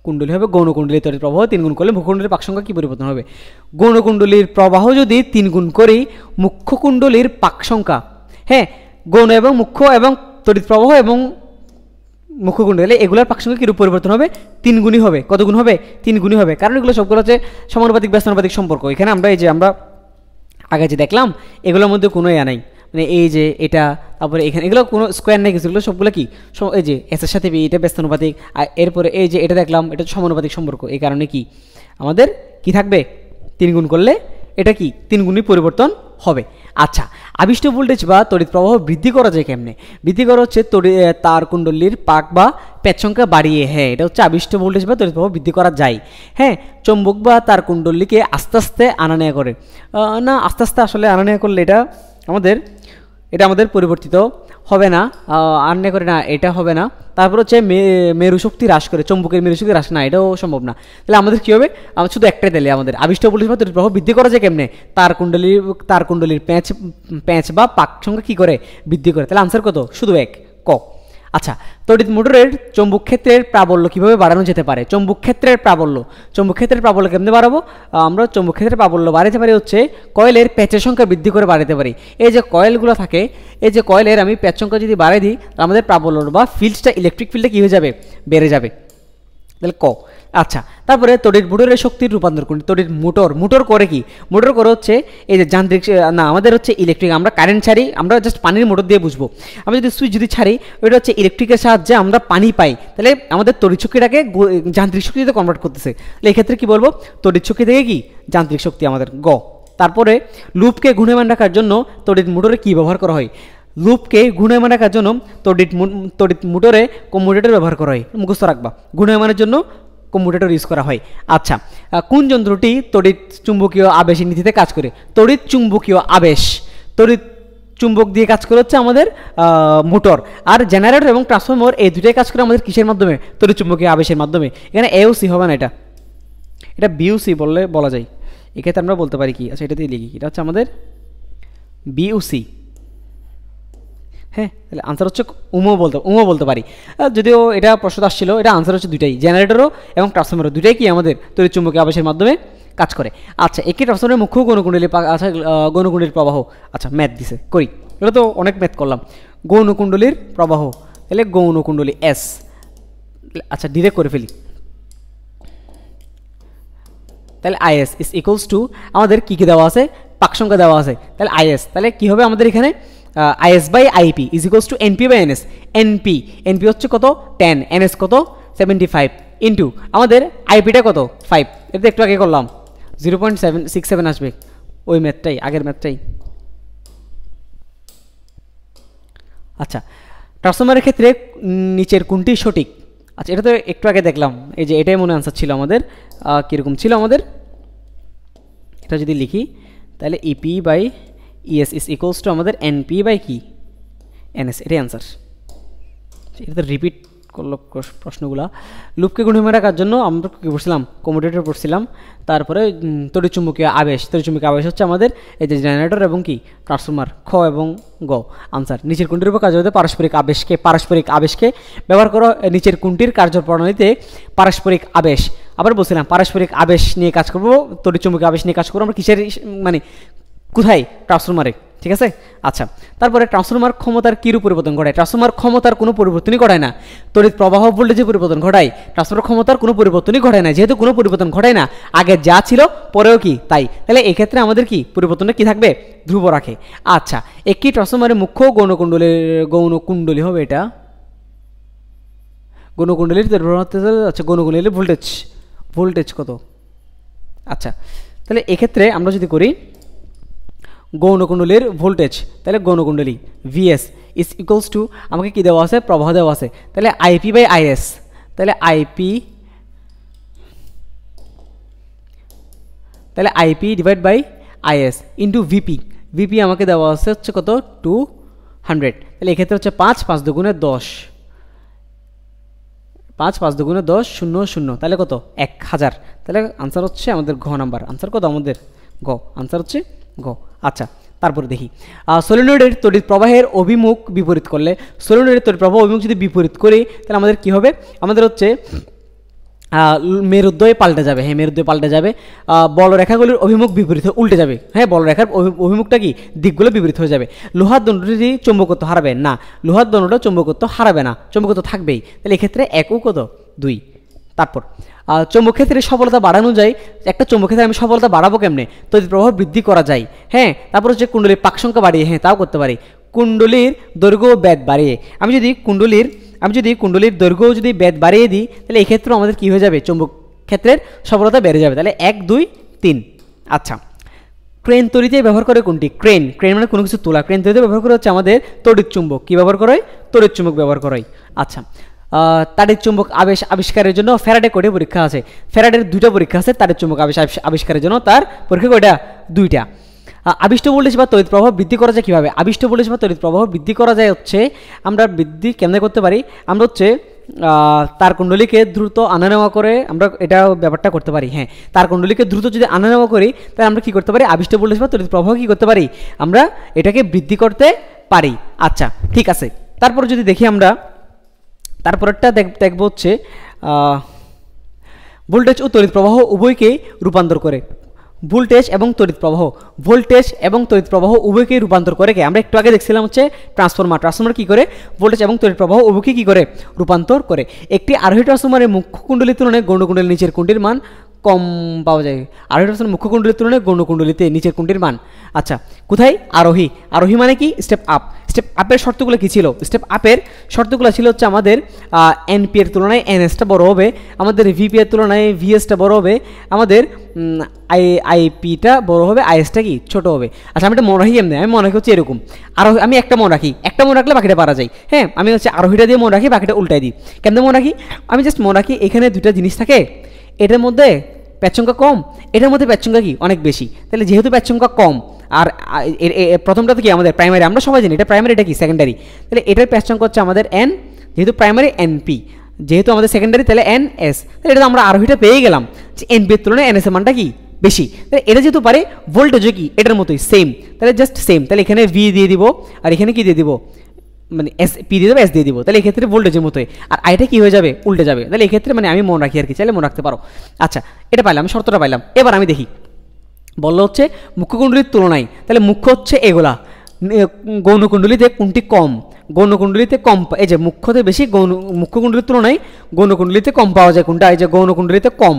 কুণ্ডলী হবে গৌণকুণ্ডলীর তড়িৎ প্রবাহ 3 গুণ করলে মুখ্যকুণ্ডলীর পাক সংখ্যা কী পরিবর্তন হবে? গৌণকুণ্ডলীর প্রবাহ যদি 3 গুণ করি মুখ্য কুণ্ডলীর পাক সংখ্যা, হ্যাঁ, গৌণ এবং মুখ্য এবং তড়িৎ প্রবাহ এবং মুখ্য কুণ্ডলী এগুলোর পাক সংখ্যা কীরূপ পরিবর্তন হবে? 3 গুণই হবে। কত গুণ হবে? 3 গুণই হবে, কারণ এগুলো সবগুলো হচ্ছে সমানুপাতিক ব্যস্তানুপাতিক সম্পর্ক। এখানে আমরা এই যে আমরা আগে যে দেখলাম এগুলোর মধ্যে কোনো নাই, মানে এই যে এটা, তারপরে এখানে এগুলো কোনো স্কোয়ার নেই কিছু, এগুলো সবগুলো কি এই যে এসের সাথে বি এটা ব্যস্তানুপাতিক, আর এরপরে এই যে এটা দেখলাম এটা সমানুপাতিক সম্পর্ক। এই কারণে কি আমাদের কি থাকবে? 3 গুণ করলে এটা কি 3 গুণই পরিবর্তন হবে। আচ্ছা, আবিষ্ট ভোল্টেজ বা তড়িৎ প্রবাহ বৃদ্ধি করা যায় কেমনে? বৃদ্ধি করা হচ্ছে তার কুণ্ডলীর পাক বা প্যাচ সংখ্যা বাড়িয়ে। হ্যাঁ, এটা হচ্ছে আবিষ্ট ভোল্টেজ বা তড়িৎ প্রবাহ বৃদ্ধি করা যায়। হ্যাঁ, চৌম্বক বা তার কুণ্ডলীকে আস্তে আস্তে আনা নেওয়া করে না, আস্তে আস্তে আসলে আনা নেওয়া করলে এটা আমাদের পরিবর্তিত হবে না, আন্নে করে না, এটা হবে না। তারপর হচ্ছে মেরু শক্তি হ্রাস করে, চৌম্বকের মেরু শক্তি হ্রাস না, এটাও সম্ভব না। তাহলে আমাদের কী হবে? আমরা শুধু একটাই, তাহলে আমাদের আবিষ্ট ভোল্টেজ বা তড়িৎ প্রবাহ বৃদ্ধি করা যায় কেমনে? তার কুণ্ডলীর প্যাঁচ বা পাক সংখ্যা কী করে? বৃদ্ধি করে। তাহলে আনসার কত? শুধু এক, ক। আচ্ছা, তড়িৎ মোটরের চৌম্বক ক্ষেত্রের প্রাবল্য কীভাবে বাড়ানো যেতে পারে? চৌম্বক ক্ষেত্রের প্রাবল্য কেমনে বাড়াবো? আমরা চৌম্বক ক্ষেত্রের প্রাবল্য বাড়াতে পারি হচ্ছে কয়েলের প্যাচের সংখ্যা বৃদ্ধি করে বাড়াতে পারি। এই যে কয়েলগুলো থাকে, এই যে কয়েলের আমি প্যাচ সংখ্যা যদি বাড়াই দিই তাহলে আমাদের প্রাবল্য বা ফিল্ডটা, ইলেকট্রিক ফিল্ডটা কী হয়ে যাবে? বেড়ে যাবে। তাহলে ক। আচ্ছা, তারপরে তড়িৎ মোটরের শক্তির রূপান্তর কোন? তড়িৎ মোটর করে কি? মোটর করে হচ্ছে এই যে যান্ত্রিক, না আমাদের হচ্ছে ইলেকট্রিক, আমরা কারেন্ট ছাড়ি, আমরা জাস্ট পানির মোটর দিয়ে বুঝবো। আমরা যদি সুইচ যদি ছাড়ি ওইটা হচ্ছে ইলেকট্রিকের সাহায্যে আমরা পানি পাই, তাহলে আমাদের তড়িৎ শক্তিটাকে যান্ত্রিক শক্তিতে কনভার্ট করতেছে। তাহলে এক্ষেত্রে কী বলবো? তড়িৎ শক্তি থেকে কি যান্ত্রিক শক্তি আমাদের গ। তারপরে লুপকে ঘূর্ণায়মান রাখার জন্য তড়িৎ মোটরে কী ব্যবহার করা হয়? লুপকে ঘূর্ণায়মান রাখার জন্য তড়িৎ মোটরে কম্যুটেটর ব্যবহার করা হয়, মুখস্থ রাখবা। ঘূর্ণায়মানের জন্য কম্যুটেটর ইউজ করা হয়। আচ্ছা, কোন যন্ত্রটি তড়িৎ চুম্বকীয় আবেশের নীতিতে কাজ করে? তড়িৎ চুম্বকীয় আবেশ, তড়িৎ চুম্বক দিয়ে কাজ করে হচ্ছে আমাদের মোটর। আর জেনারেটর এবং ট্রান্সফরমার এই দুটাই কাজ করে আমাদের কিসের মাধ্যমে? তড়িৎ চুম্বকীয় আবেশের মাধ্যমে। এখানে এও সি হবে না, এটা বিউ সি বলা যায়। এক্ষেত্রে আমরা বলতে পারি কি? আচ্ছা, এটাতেই লিখি, এটা হচ্ছে আমাদের বিউসি। হ্যাঁ, তাহলে আনসার হচ্ছে উমো বলতে পারি। যদিও এটা প্রশ্ন আসছিল, এটা আনসার হচ্ছে দুইটাই, জেনারেটরও এবং ট্রান্সফরমারও দুইটাই কি আমাদের তড়িৎ চুম্বকীয় আবেশের মাধ্যমে কাজ করে। আচ্ছা, একই ট্রান্সফরমারের মুখ্য গৌণকুণ্ডলী, আচ্ছা গৌণকুণ্ডলীর প্রবাহ, আচ্ছা ম্যাথ দিছে করি, এটা তো অনেক ম্যাথ করলাম। গৌণকুণ্ডলীর প্রবাহ, তাহলে গৌণকুণ্ডলী এস, আচ্ছা ডিরেক্ট করে ফেলি। তাহলে আইএস ইজ ইকুয়ালস টু আমাদের কী দেওয়া আছে? পাক সংখ্যা দেওয়া আছে, তাহলে আইএস, তাহলে কী হবে আমাদের এখানে? IS by IP is equals to NP by NS. NP হচ্ছে কত? 10, এনএস কত? 75 ইন্টু আমাদের আইপিটা কত? 5। এটা একটু আগে করলাম, 0.67 আসবে, ওই ম্যাথটাই, আগের ম্যাথটাই। আচ্ছা, ট্রান্সফরমারের ক্ষেত্রে নিচের কোনটি সঠিক? আচ্ছা, এটা তো একটু আগে দেখলাম, এই যে এটাই মনে আনসার ছিল আমাদের। কীরকম ছিল আমাদের? এটা যদি লিখি তাহলে EP by ES is equals to আমাদের এনপি বাই কি? এনএস, এটাই আনসার। এটা তো রিপিট করলো প্রশ্নগুলা। লুপকে ঘূর্ণায়মান রাখার জন্য আমরা কি পড়ছিলাম, কমিউটেটর পড়ছিলাম। তারপরে তড়িৎচুম্বকীয় আবেশ, তড়িৎচুম্বকীয় আবেশ হচ্ছে আমাদের এই যে জেনারেটর এবং কি ট্রান্সফরমার। খ এবং গ আনসার। নিচের কোনটির উপর কাজ হবে? পারস্পরিক আবেশকে ব্যবহার করো নিচের কোনটির কার্যপ্রণালীতে পারস্পরিক আবেশ। আবার বলছিলাম পারস্পরিক আবেশ নিয়ে কাজ করবো, তড়িৎচুম্বকীয় আবেশ নিয়ে কাজ করবো আমরা কিসের, মানে কোথায়? ট্রান্সফরমারে, ঠিক আছে। আচ্ছা, তারপরে ট্রান্সফরমার ক্ষমতার কী পরিবর্তন ঘটায়? ট্রান্সফরমার ক্ষমতার কোনো পরিবর্তনই ঘটায় না। তড়িৎ প্রবাহ ভোল্টেজে পরিবর্তন ঘটায়, ট্রান্সফরমার ক্ষমতার কোনো পরিবর্তনই ঘটায় না। যেহেতু কোনো পরিবর্তন ঘটায় না, আগে যা ছিল পরেও কি তাই, তাহলে এক্ষেত্রে আমাদের কি পরিবর্তনটা কি থাকবে? ধ্রুব রাখে। আচ্ছা, একটি ট্রান্সফরমারের মুখ্য গৌণকুণ্ডলী হবে এটা, গৌণকুণ্ডলীর আচ্ছা গৌণকুণ্ডলীর ভোল্টেজ কত? আচ্ছা, তাহলে এক্ষেত্রে আমরা যদি করি গৌণকুণ্ডলীর ভোল্টেজ, তাহলে গৌণকুণ্ডলী ভিএস ইজ ইকুয়ালস টু, আমাকে কি দেওয়া আছে? প্রবাহ দেওয়া আছে, তাহলে আইপি বাই আইএস, তাহলে IP divide by IS into VP আমাকে দেওয়া আছে হচ্ছে কত? 200। তাহলে এক্ষেত্রে হচ্ছে 5 দুগুণে 10, 5 দুগুণে 10 0 0, তাহলে কত? 1000। তাহলে আনসার হচ্ছে আমাদের ঘ নাম্বার। আনসার কত আমাদের? গ। আনসার হচ্ছে গ। আচ্ছা, তারপরে দেখি সলিনয়েডের তড়িৎ প্রবাহের অভিমুখ বিপরীত করলে, সলিনয়েডের তড়িৎ প্রবাহ অভিমুখ যদি বিপরীত করি তাহলে আমাদের কি হবে? আমাদের হচ্ছে মেরুদ্বয় পাল্টে যাবে। হ্যাঁ, মেরুদ্বয় পাল্টে যাবে। বলরেখাগুলির অভিমুখ বিপরীত হয়ে উল্টে যাবে। হ্যাঁ, বলরেখার অভিমুখটা কি? দিকগুলো বিপরীত হয়ে যাবে। লোহার দণ্ডটি চৌম্বকত্ব হারাবে না, লোহার দণ্ডটা চৌম্বকত্ব হারাবে না, চৌম্বকত্ব থাকবেই। তাহলে এক্ষেত্রে 1 ও কত? 2। তারপর চৌম্বক ক্ষেত্রে সফলতা বাড়ানো যায়। একটা চৌম্বক ক্ষেত্রে আমি সফলতা বাড়াবো কেমনে? তড়িৎ প্রবাহ বৃদ্ধি করা যায়। হ্যাঁ, তারপর হচ্ছে কুণ্ডলীর পাক সংখ্যা বাড়িয়ে, হ্যাঁ তাও করতে পারি। কুণ্ডলীর দৈর্ঘ্য ব্যাদ বাড়িয়ে, আমি যদি কুণ্ডলীর দৈর্ঘ্য যদি ব্যাদ বাড়িয়ে দিই তাহলে এই ক্ষেত্রে আমাদের কি হয়ে যাবে? চৌম্বক ক্ষেত্রের সফলতা বেড়ে যাবে। তাহলে 1 2 3। আচ্ছা, ক্রেন তৈরিতে ব্যবহার করে কোনটি? ক্রেন মানে কোনো কিছু তোলা। ক্রেন তৈরিতে ব্যবহার করে হচ্ছে আমাদের তড়িৎ চুম্বক। কী ব্যবহার করে? তড়িৎ চুম্বক ব্যবহার করে। আচ্ছা, তাড়িৎ চুম্বক আবিষ্কারের জন্য ফ্যারাডে কোটে পরীক্ষা আছে? ফ্যারাডের 2টা পরীক্ষা আছে তাড়িৎ চুম্বক আবিষ্কারের জন্য, তার পরীক্ষা কয়টা? 2টা। আবিষ্ট ভোল্টেজ বা তড়িৎ প্রবাহ বৃদ্ধি করা যায় কীভাবে? আবিষ্ট ভোল্টেজ বা তড়িৎ প্রবাহ বৃদ্ধি করা যায় হচ্ছে, আমরা বৃদ্ধি কেমনে করতে পারি? আমরা হচ্ছে তার কুণ্ডলীকে দ্রুত আনা নেওয়া করে আমরা এটা ব্যাপারটা করতে পারি। হ্যাঁ, তার কুণ্ডলীকে দ্রুত যদি আনা নেওয়া করি তাহলে আমরা কী করতে পারি? আবিষ্ট ভোল্টেজ বা তড়িৎ প্রবাহ কী করতে পারি? আমরা এটাকে বৃদ্ধি করতে পারি। আচ্ছা, ঠিক আছে। তারপর যদি দেখি আমরা তারপরেরটা দেখব হচ্ছে ভোল্টেজ ও তড়িৎ প্রবাহ উভয়কেই রূপান্তর করে। ভোল্টেজ এবং তড়িৎ প্রবাহ উভয়কেই রূপান্তর করে কে? আমরা একটু আগে দেখছিলাম হচ্ছে ট্রান্সফরমার কী করে? ভোল্টেজ এবং তড়িৎ প্রবাহ উভয়কে কী করে? রূপান্তর করে। একটি আরোহী ট্রান্সফরমারের মুখ্য কুণ্ডলীর তুলনায় গৌণকুণ্ডলীর নিচের কোণটির মান কম পাওয়া যায়। আরোহী ট্রান্সফরমার মুখ্য কুণ্ডলীর তুলনায় গৌণকুণ্ডলীতে নিচের কোণটির মান। আচ্ছা, কোথায়? আরোহী মানে কি? স্টেপ আপের শর্তগুলো কী ছিল? স্টেপ আপের শর্তগুলো ছিল হচ্ছে আমাদের এনপি এর তুলনায় এনএসটা বড় হবে, আমাদের ভিপি এর তুলনায় ভিএসটা বড় হবে, আমাদের আইপিটা বড় হবে, আইএসটা কি ছোট হবে। আচ্ছা, আমি এটা মনে রাখি কেমনি? আমি মনে রাখি হচ্ছে এরকম, আমি একটা মনে রাখলে বাকিটা পারা যায়। হ্যাঁ, আমি হচ্ছে আরোহীটা দিয়ে মনে রাখি, বাকিটা উল্টাই দিই। কেমনে মনে রাখি? আমি জাস্ট মনে রাখি এখানে 2টা জিনিস থাকে, এটার মধ্যে প্যাচ সংখ্যা কম, এটার মধ্যে প্যাচ সংখ্যা কি অনেক বেশি। তাহলে যেহেতু প্যাচ সংখ্যা কম, আর প্রথমটা তো কি আমাদের প্রাইমারি, আমরা সবাই জানি এটা প্রাইমারি, এটা কি সেকেন্ডারি। তাহলে এটার প্যাচ সংখ্যা হচ্ছে আমাদের এন, যেহেতু প্রাইমারি এনপি, যেহেতু আমাদের সেকেন্ডারি তাহলে এন এস। তাহলে এটা তো আমরা আরোহীটা পেয়ে গেলাম যে এনপি এর তুলনায় এনএস এর মানটা কি বেশি। তাহলে এটা যেহেতু পারে, ভোল্টেজও কি এটার মতোই সেম, তাহলে জাস্ট সেম। তাহলে এখানে ভি দিয়ে দিব, আর এখানে কি দিয়ে দিব? মানে এস পি দিয়ে দেবো, এস দিয়ে দিব। তাহলে এক্ষেত্রে ভোল্টেজের মতোই, আর আইটা কি হয়ে যাবে? উল্টে যাবে। তাহলে এক্ষেত্রে মানে আমি মনে রাখি আর কি, চাইলে মনে রাখতে পারো। আচ্ছা, এটা পাইলাম, আমি শর্তটা পাইলাম। এবার আমি দেখি, বললো হচ্ছে মুখ্য কুণ্ডলীর তুলনায়, তাহলে মুখ্য হচ্ছে এগুলা, গৌণকুণ্ডলীতে কোনটি কম? গৌণকুণ্ডলীতে কম, এই যে মুখ্যতে বেশি, মুখ্য কুণ্ডলীর তুলনায় গৌণকুণ্ডলীতে কম পাওয়া যায় কোনটা? এই যে গৌণকুণ্ডলীতে কম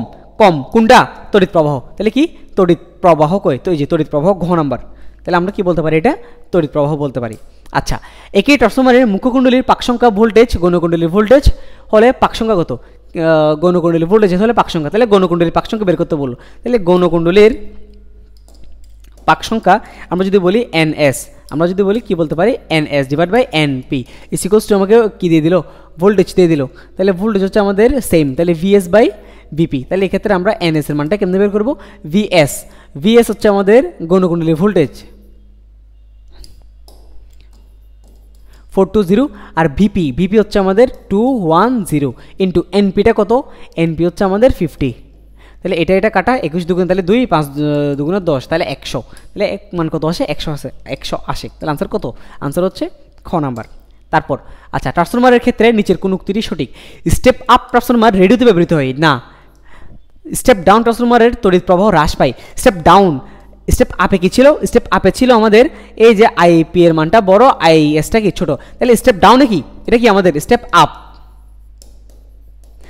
কোনটা? তড়িৎ প্রবাহ। তাহলে কি তড়িৎ প্রবাহ কই? তো এই যে তড়িৎ প্রবাহ ঘ নাম্বার। তাহলে আমরা কি বলতে পারি? এটা তড়িৎ প্রবাহ বলতে পারি। আচ্ছা, একই ট্রান্সফরমারের মুখ্য কুণ্ডলীর পাক সংখ্যা ভোল্টেজ গৌণকুণ্ডলীর ভোল্টেজ হলে পাক সংখ্যা কত? গৌণকুণ্ডলীর ভোল্টেজ হলে পাক সংখ্যা, তাহলে গৌণকুণ্ডলীর পাক সংখ্যা বের করতে বললো। তাহলে গৌণকুণ্ডলীর পাক সংখ্যা আমরা যদি বলি এনএস, আমরা যদি বলি কি বলতে পারি? NS divide by NP is equals to, আমাকে কি দিয়ে দিল? ভোল্টেজ দিয়ে দিল। তাহলে ভোল্টেজ হচ্ছে আমাদের সেম, তাহলে ভিএস বাই ভিপি। তাহলে এক্ষেত্রে আমরা এনএস এর মানটা কেমনে বের করবো? ভিএস হচ্ছে আমাদের গৌণকুণ্ডলীর ভোল্টেজ 420 আর ভিপি হচ্ছে আমাদের 210 ইন্টু এনপিটা কত, এনপি হচ্ছে আমাদের 50। তাহলে এটা কাটা 21 দুগুণ তাহলে 2, 5 দুগুণে 10 তাহলে 100, তাহলে এক মান কত আসে 100 আসে, 180। তাহলে আনসার কত, আনসার হচ্ছে খ নাম্বার। তারপর আচ্ছা ট্রান্সফরমারের ক্ষেত্রে নিচের কোন উক্তিটি সঠিক? স্টেপ আপ ট্রান্সফরমার রেডিওতে ব্যবহৃত হয় না, স্টেপ ডাউন ট্রান্সফরমারের তড়িৎ প্রবাহ হ্রাস পায়। স্টেপ আপে কি ছিল, স্টেপ আপে ছিল আমাদের এই যে আইপি এর মানটা বড়, আইএসটা কি ছোট, তাহলে স্টেপ ডাউনে কি, এটা কি আমাদের স্টেপ আপ,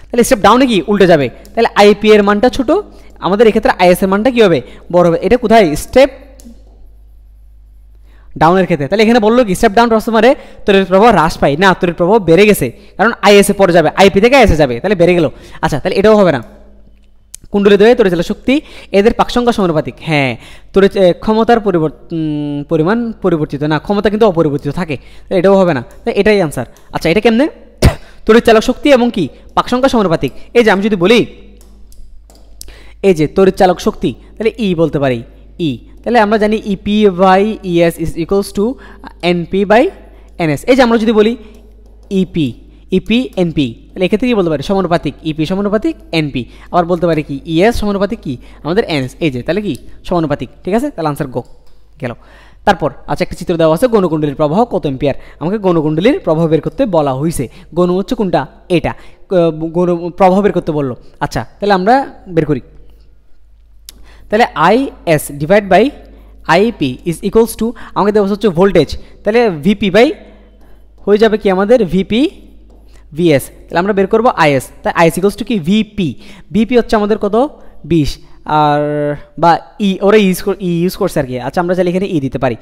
তাহলে স্টেপ ডাউনে কি উল্টে যাবে, তাহলে আইপি এর মানটা ছোট, আমাদের এক্ষেত্রে আইএস এর মানটা কি হবে, বড় হবে। এটা কোথায়, স্টেপ ডাউনের ক্ষেত্রে। তাহলে এখানে বললো কি স্টেপ ডাউন ট্রান্সফরমারে তড়িৎ প্রবাহ হ্রাস পায় না, তড়িৎ প্রবাহ বেড়ে গেছে, কারণ আইএসএ পরে যাবে, আইপি থেকে আইএসএ যাবে, তাহলে বেড়ে গেল। আচ্ছা তাহলে এটাও হবে না। কুণ্ডলীদ্বয়ে তড়িৎচালক শক্তি এদের পাকসংখ্যা সমানুপাতিক, হ্যাঁ তড়িৎ ক্ষমতার পরিমাণ পরিবর্তিত না, ক্ষমতা কিন্তু অপরিবর্তিত থাকে, এটাও হবে না, এটাই আনসার। আচ্ছা এটা কেমনে, তড়িৎচালক শক্তি এবং কি পাকসংখ্যা সমানুপাতিক। এই যে আমি যদি বলি এই যে তড়িৎচালক শক্তি, তাহলে ই বলতে পারি, ই, তাহলে আমরা জানি EP by ES is equals to NP by NS. এই যে আমরা যদি বলি ইপি এনপি, তাহলে এক্ষেত্রে কি বলতে পারি, সমানুপাতিক, ইপি সমানুপাতিক এনপি। আবার বলতে পারি কি ইএস সমানুপাতিক কি আমাদের এনএস, এই যে তাহলে কি সমানুপাতিক, ঠিক আছে, তাহলে আনসার গো গেল। তারপর আচ্ছা একটা চিত্র দেওয়া আছে, গণকুণ্ডলীর প্রবাহ কত এম্পিয়ার, আমাকে গণকুণ্ডলীর প্রবাহ বের করতে বলা হয়েছে। গণ হচ্ছে কোনটা, এটা গণ প্রবাহ বের করতে বললো। আচ্ছা তাহলে আমরা বের করি, তাহলে IS divide by IP is equals to, আমাকে দেওয়া হচ্ছে ভোল্টেজ, তাহলে ভিপি বাই হয়ে যাবে কি আমাদের ভিপি ভিএস, তাহলে আমরা বের করবো আইএস, তাই আইএস ইকুয়ালস টু কি ভিপি হচ্ছে আমাদের কত 20, আর বা ই ওরা ইউজ করছে আর কি। আচ্ছা আমরা চাইলে এখানে ই দিতে পারি,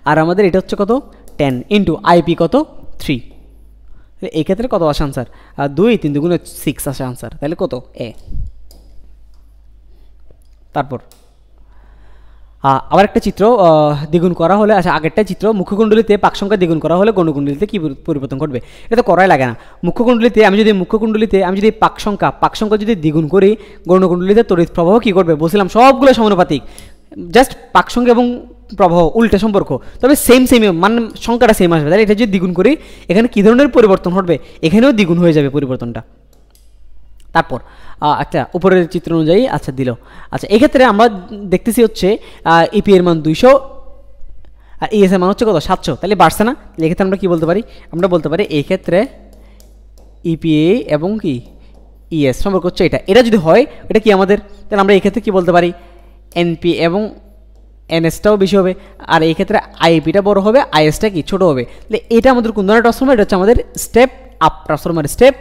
আর আমাদের এটা হচ্ছে কত 10 ইন্টু আইপি কত 3, এই ক্ষেত্রে কত আসে আনসার, 2 3 দুগুণে 6 আসে আনসার, তাহলে কত এ। তারপর আবার একটা চিত্র দ্বিগুণ করা হলে, আচ্ছা আগেরটা চিত্র মুখ্যকুণ্ডলীতে পাক সংখ্যা দ্বিগুণ করা হলে গণকুণ্ডলীতে কি পরিবর্তন ঘটবে, এটা তো করাই লাগে না। মুখ্যকুণ্ডলীতে আমি যদি পাক সংখ্যা যদি দ্বিগুণ করি, গণকুণ্ডলীতে তড়িৎ প্রবাহ কি করবে বলছিলাম, সবগুলো সমানুপাতিক, জাস্ট পাক সংখ্যা এবং প্রবাহ উল্টে সম্পর্ক, তবে সেম মানে সংখ্যাটা সেম আসবে। তাহলে এটা যদি দ্বিগুণ করি এখানে কী ধরনের পরিবর্তন ঘটবে, এখানেও দ্বিগুণ হয়ে যাবে পরিবর্তনটা। তারপর আচ্ছা উপরের চিত্র অনুযায়ী আচ্ছা দিল। আচ্ছা এক্ষেত্রে আমরা দেখতেছি হচ্ছে ইপি এর মান 200 আর ইএস এর মান হচ্ছে কত 700, তাহলে বাড়ছে না, এক্ষেত্রে আমরা কি বলতে পারি, আমরা বলতে পারি এই ক্ষেত্রে ইপিএ এবং কি ইএস সম্পর্ক হচ্ছে এটা যদি হয় এটা কি আমাদের, তাহলে আমরা এই ক্ষেত্রে কি বলতে পারি এনপি এবং এনএসটাও বেশি হবে, আর এই ক্ষেত্রে আইপিটা বড় হবে, আইএসটা কি ছোট হবে। তাহলে এটা আমাদের কোন ধরনের ট্রান্সফরমার, এটা হচ্ছে আমাদের step up transformer, step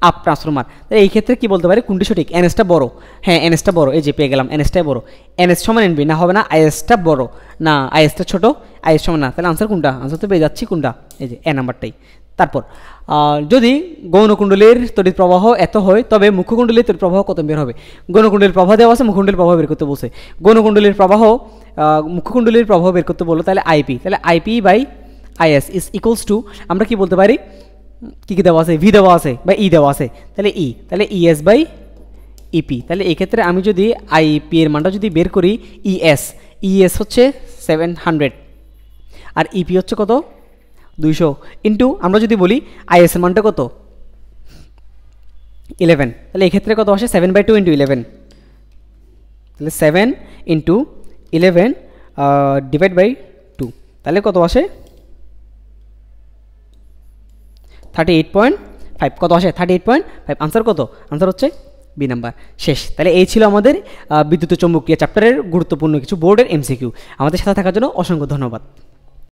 up transformer. এই ক্ষেত্রে কি বলতে পারি কোনটি সঠিক, এনএসটা বড়, হ্যাঁ এনএসটা বড়, এই যে পেয়ে গেলাম এনএসটাই বড়, এনএস সমান এনবি না, হবে না আইএসটা বড় না আইএসটা ছোট, আইএস সমান না, তাহলে আনসার কোনটা, আনসার তো পেয়ে যাচ্ছি কোনটা, এই যে এ নাম্বারটাই। তারপর যদি গৌণকুণ্ডলীর তড়িৎ প্রবাহ এত হয় তবে মুখ্যকুণ্ডলীর তড়িৎ প্রবাহ কত বের হবে, গৌণকুণ্ডলীর প্রবাহ দেওয়া আছে, মুখ্যকুণ্ডলীর প্রবাহ বের করতে বলছে, গৌণকুণ্ডলীর প্রবাহ মুখ্যকুণ্ডলীর প্রবাহ বের করতে বললো, তাহলে আইপি, তাহলে IP by IS is equals to, আমরা কি বলতে পারি কী দেওয়া আছে, ভি দেওয়া আছে বা ই দেওয়া আছে, তাহলে ই, তাহলে ইএস বাই ইপি। তাহলে এই ক্ষেত্রে আমি যদি আইপি এর মানটা যদি বের করি, ইএস হচ্ছে 700 আর ইপি হচ্ছে কত 200 ইন্টু আমরা যদি বলি আইএস এর মানটা কত 11, তাহলে এই ক্ষেত্রে কত আসে 7/2 ইন্টু 11, তাহলে 7 ইন্টু 11 ডিভাইড বাই 2, তাহলে কত আসে 38.5, কত আসে 38.5, আনসার কত, আনসার হচ্ছে বি নাম্বার। শেষ। তাহলে এই ছিল আমাদের বিদ্যুৎ চৌম্বকীয় চ্যাপ্টারের গুরুত্বপূর্ণ কিছু বোর্ডের এমসিকিউ। আমাদের সাথে থাকার জন্য অসংখ্য ধন্যবাদ।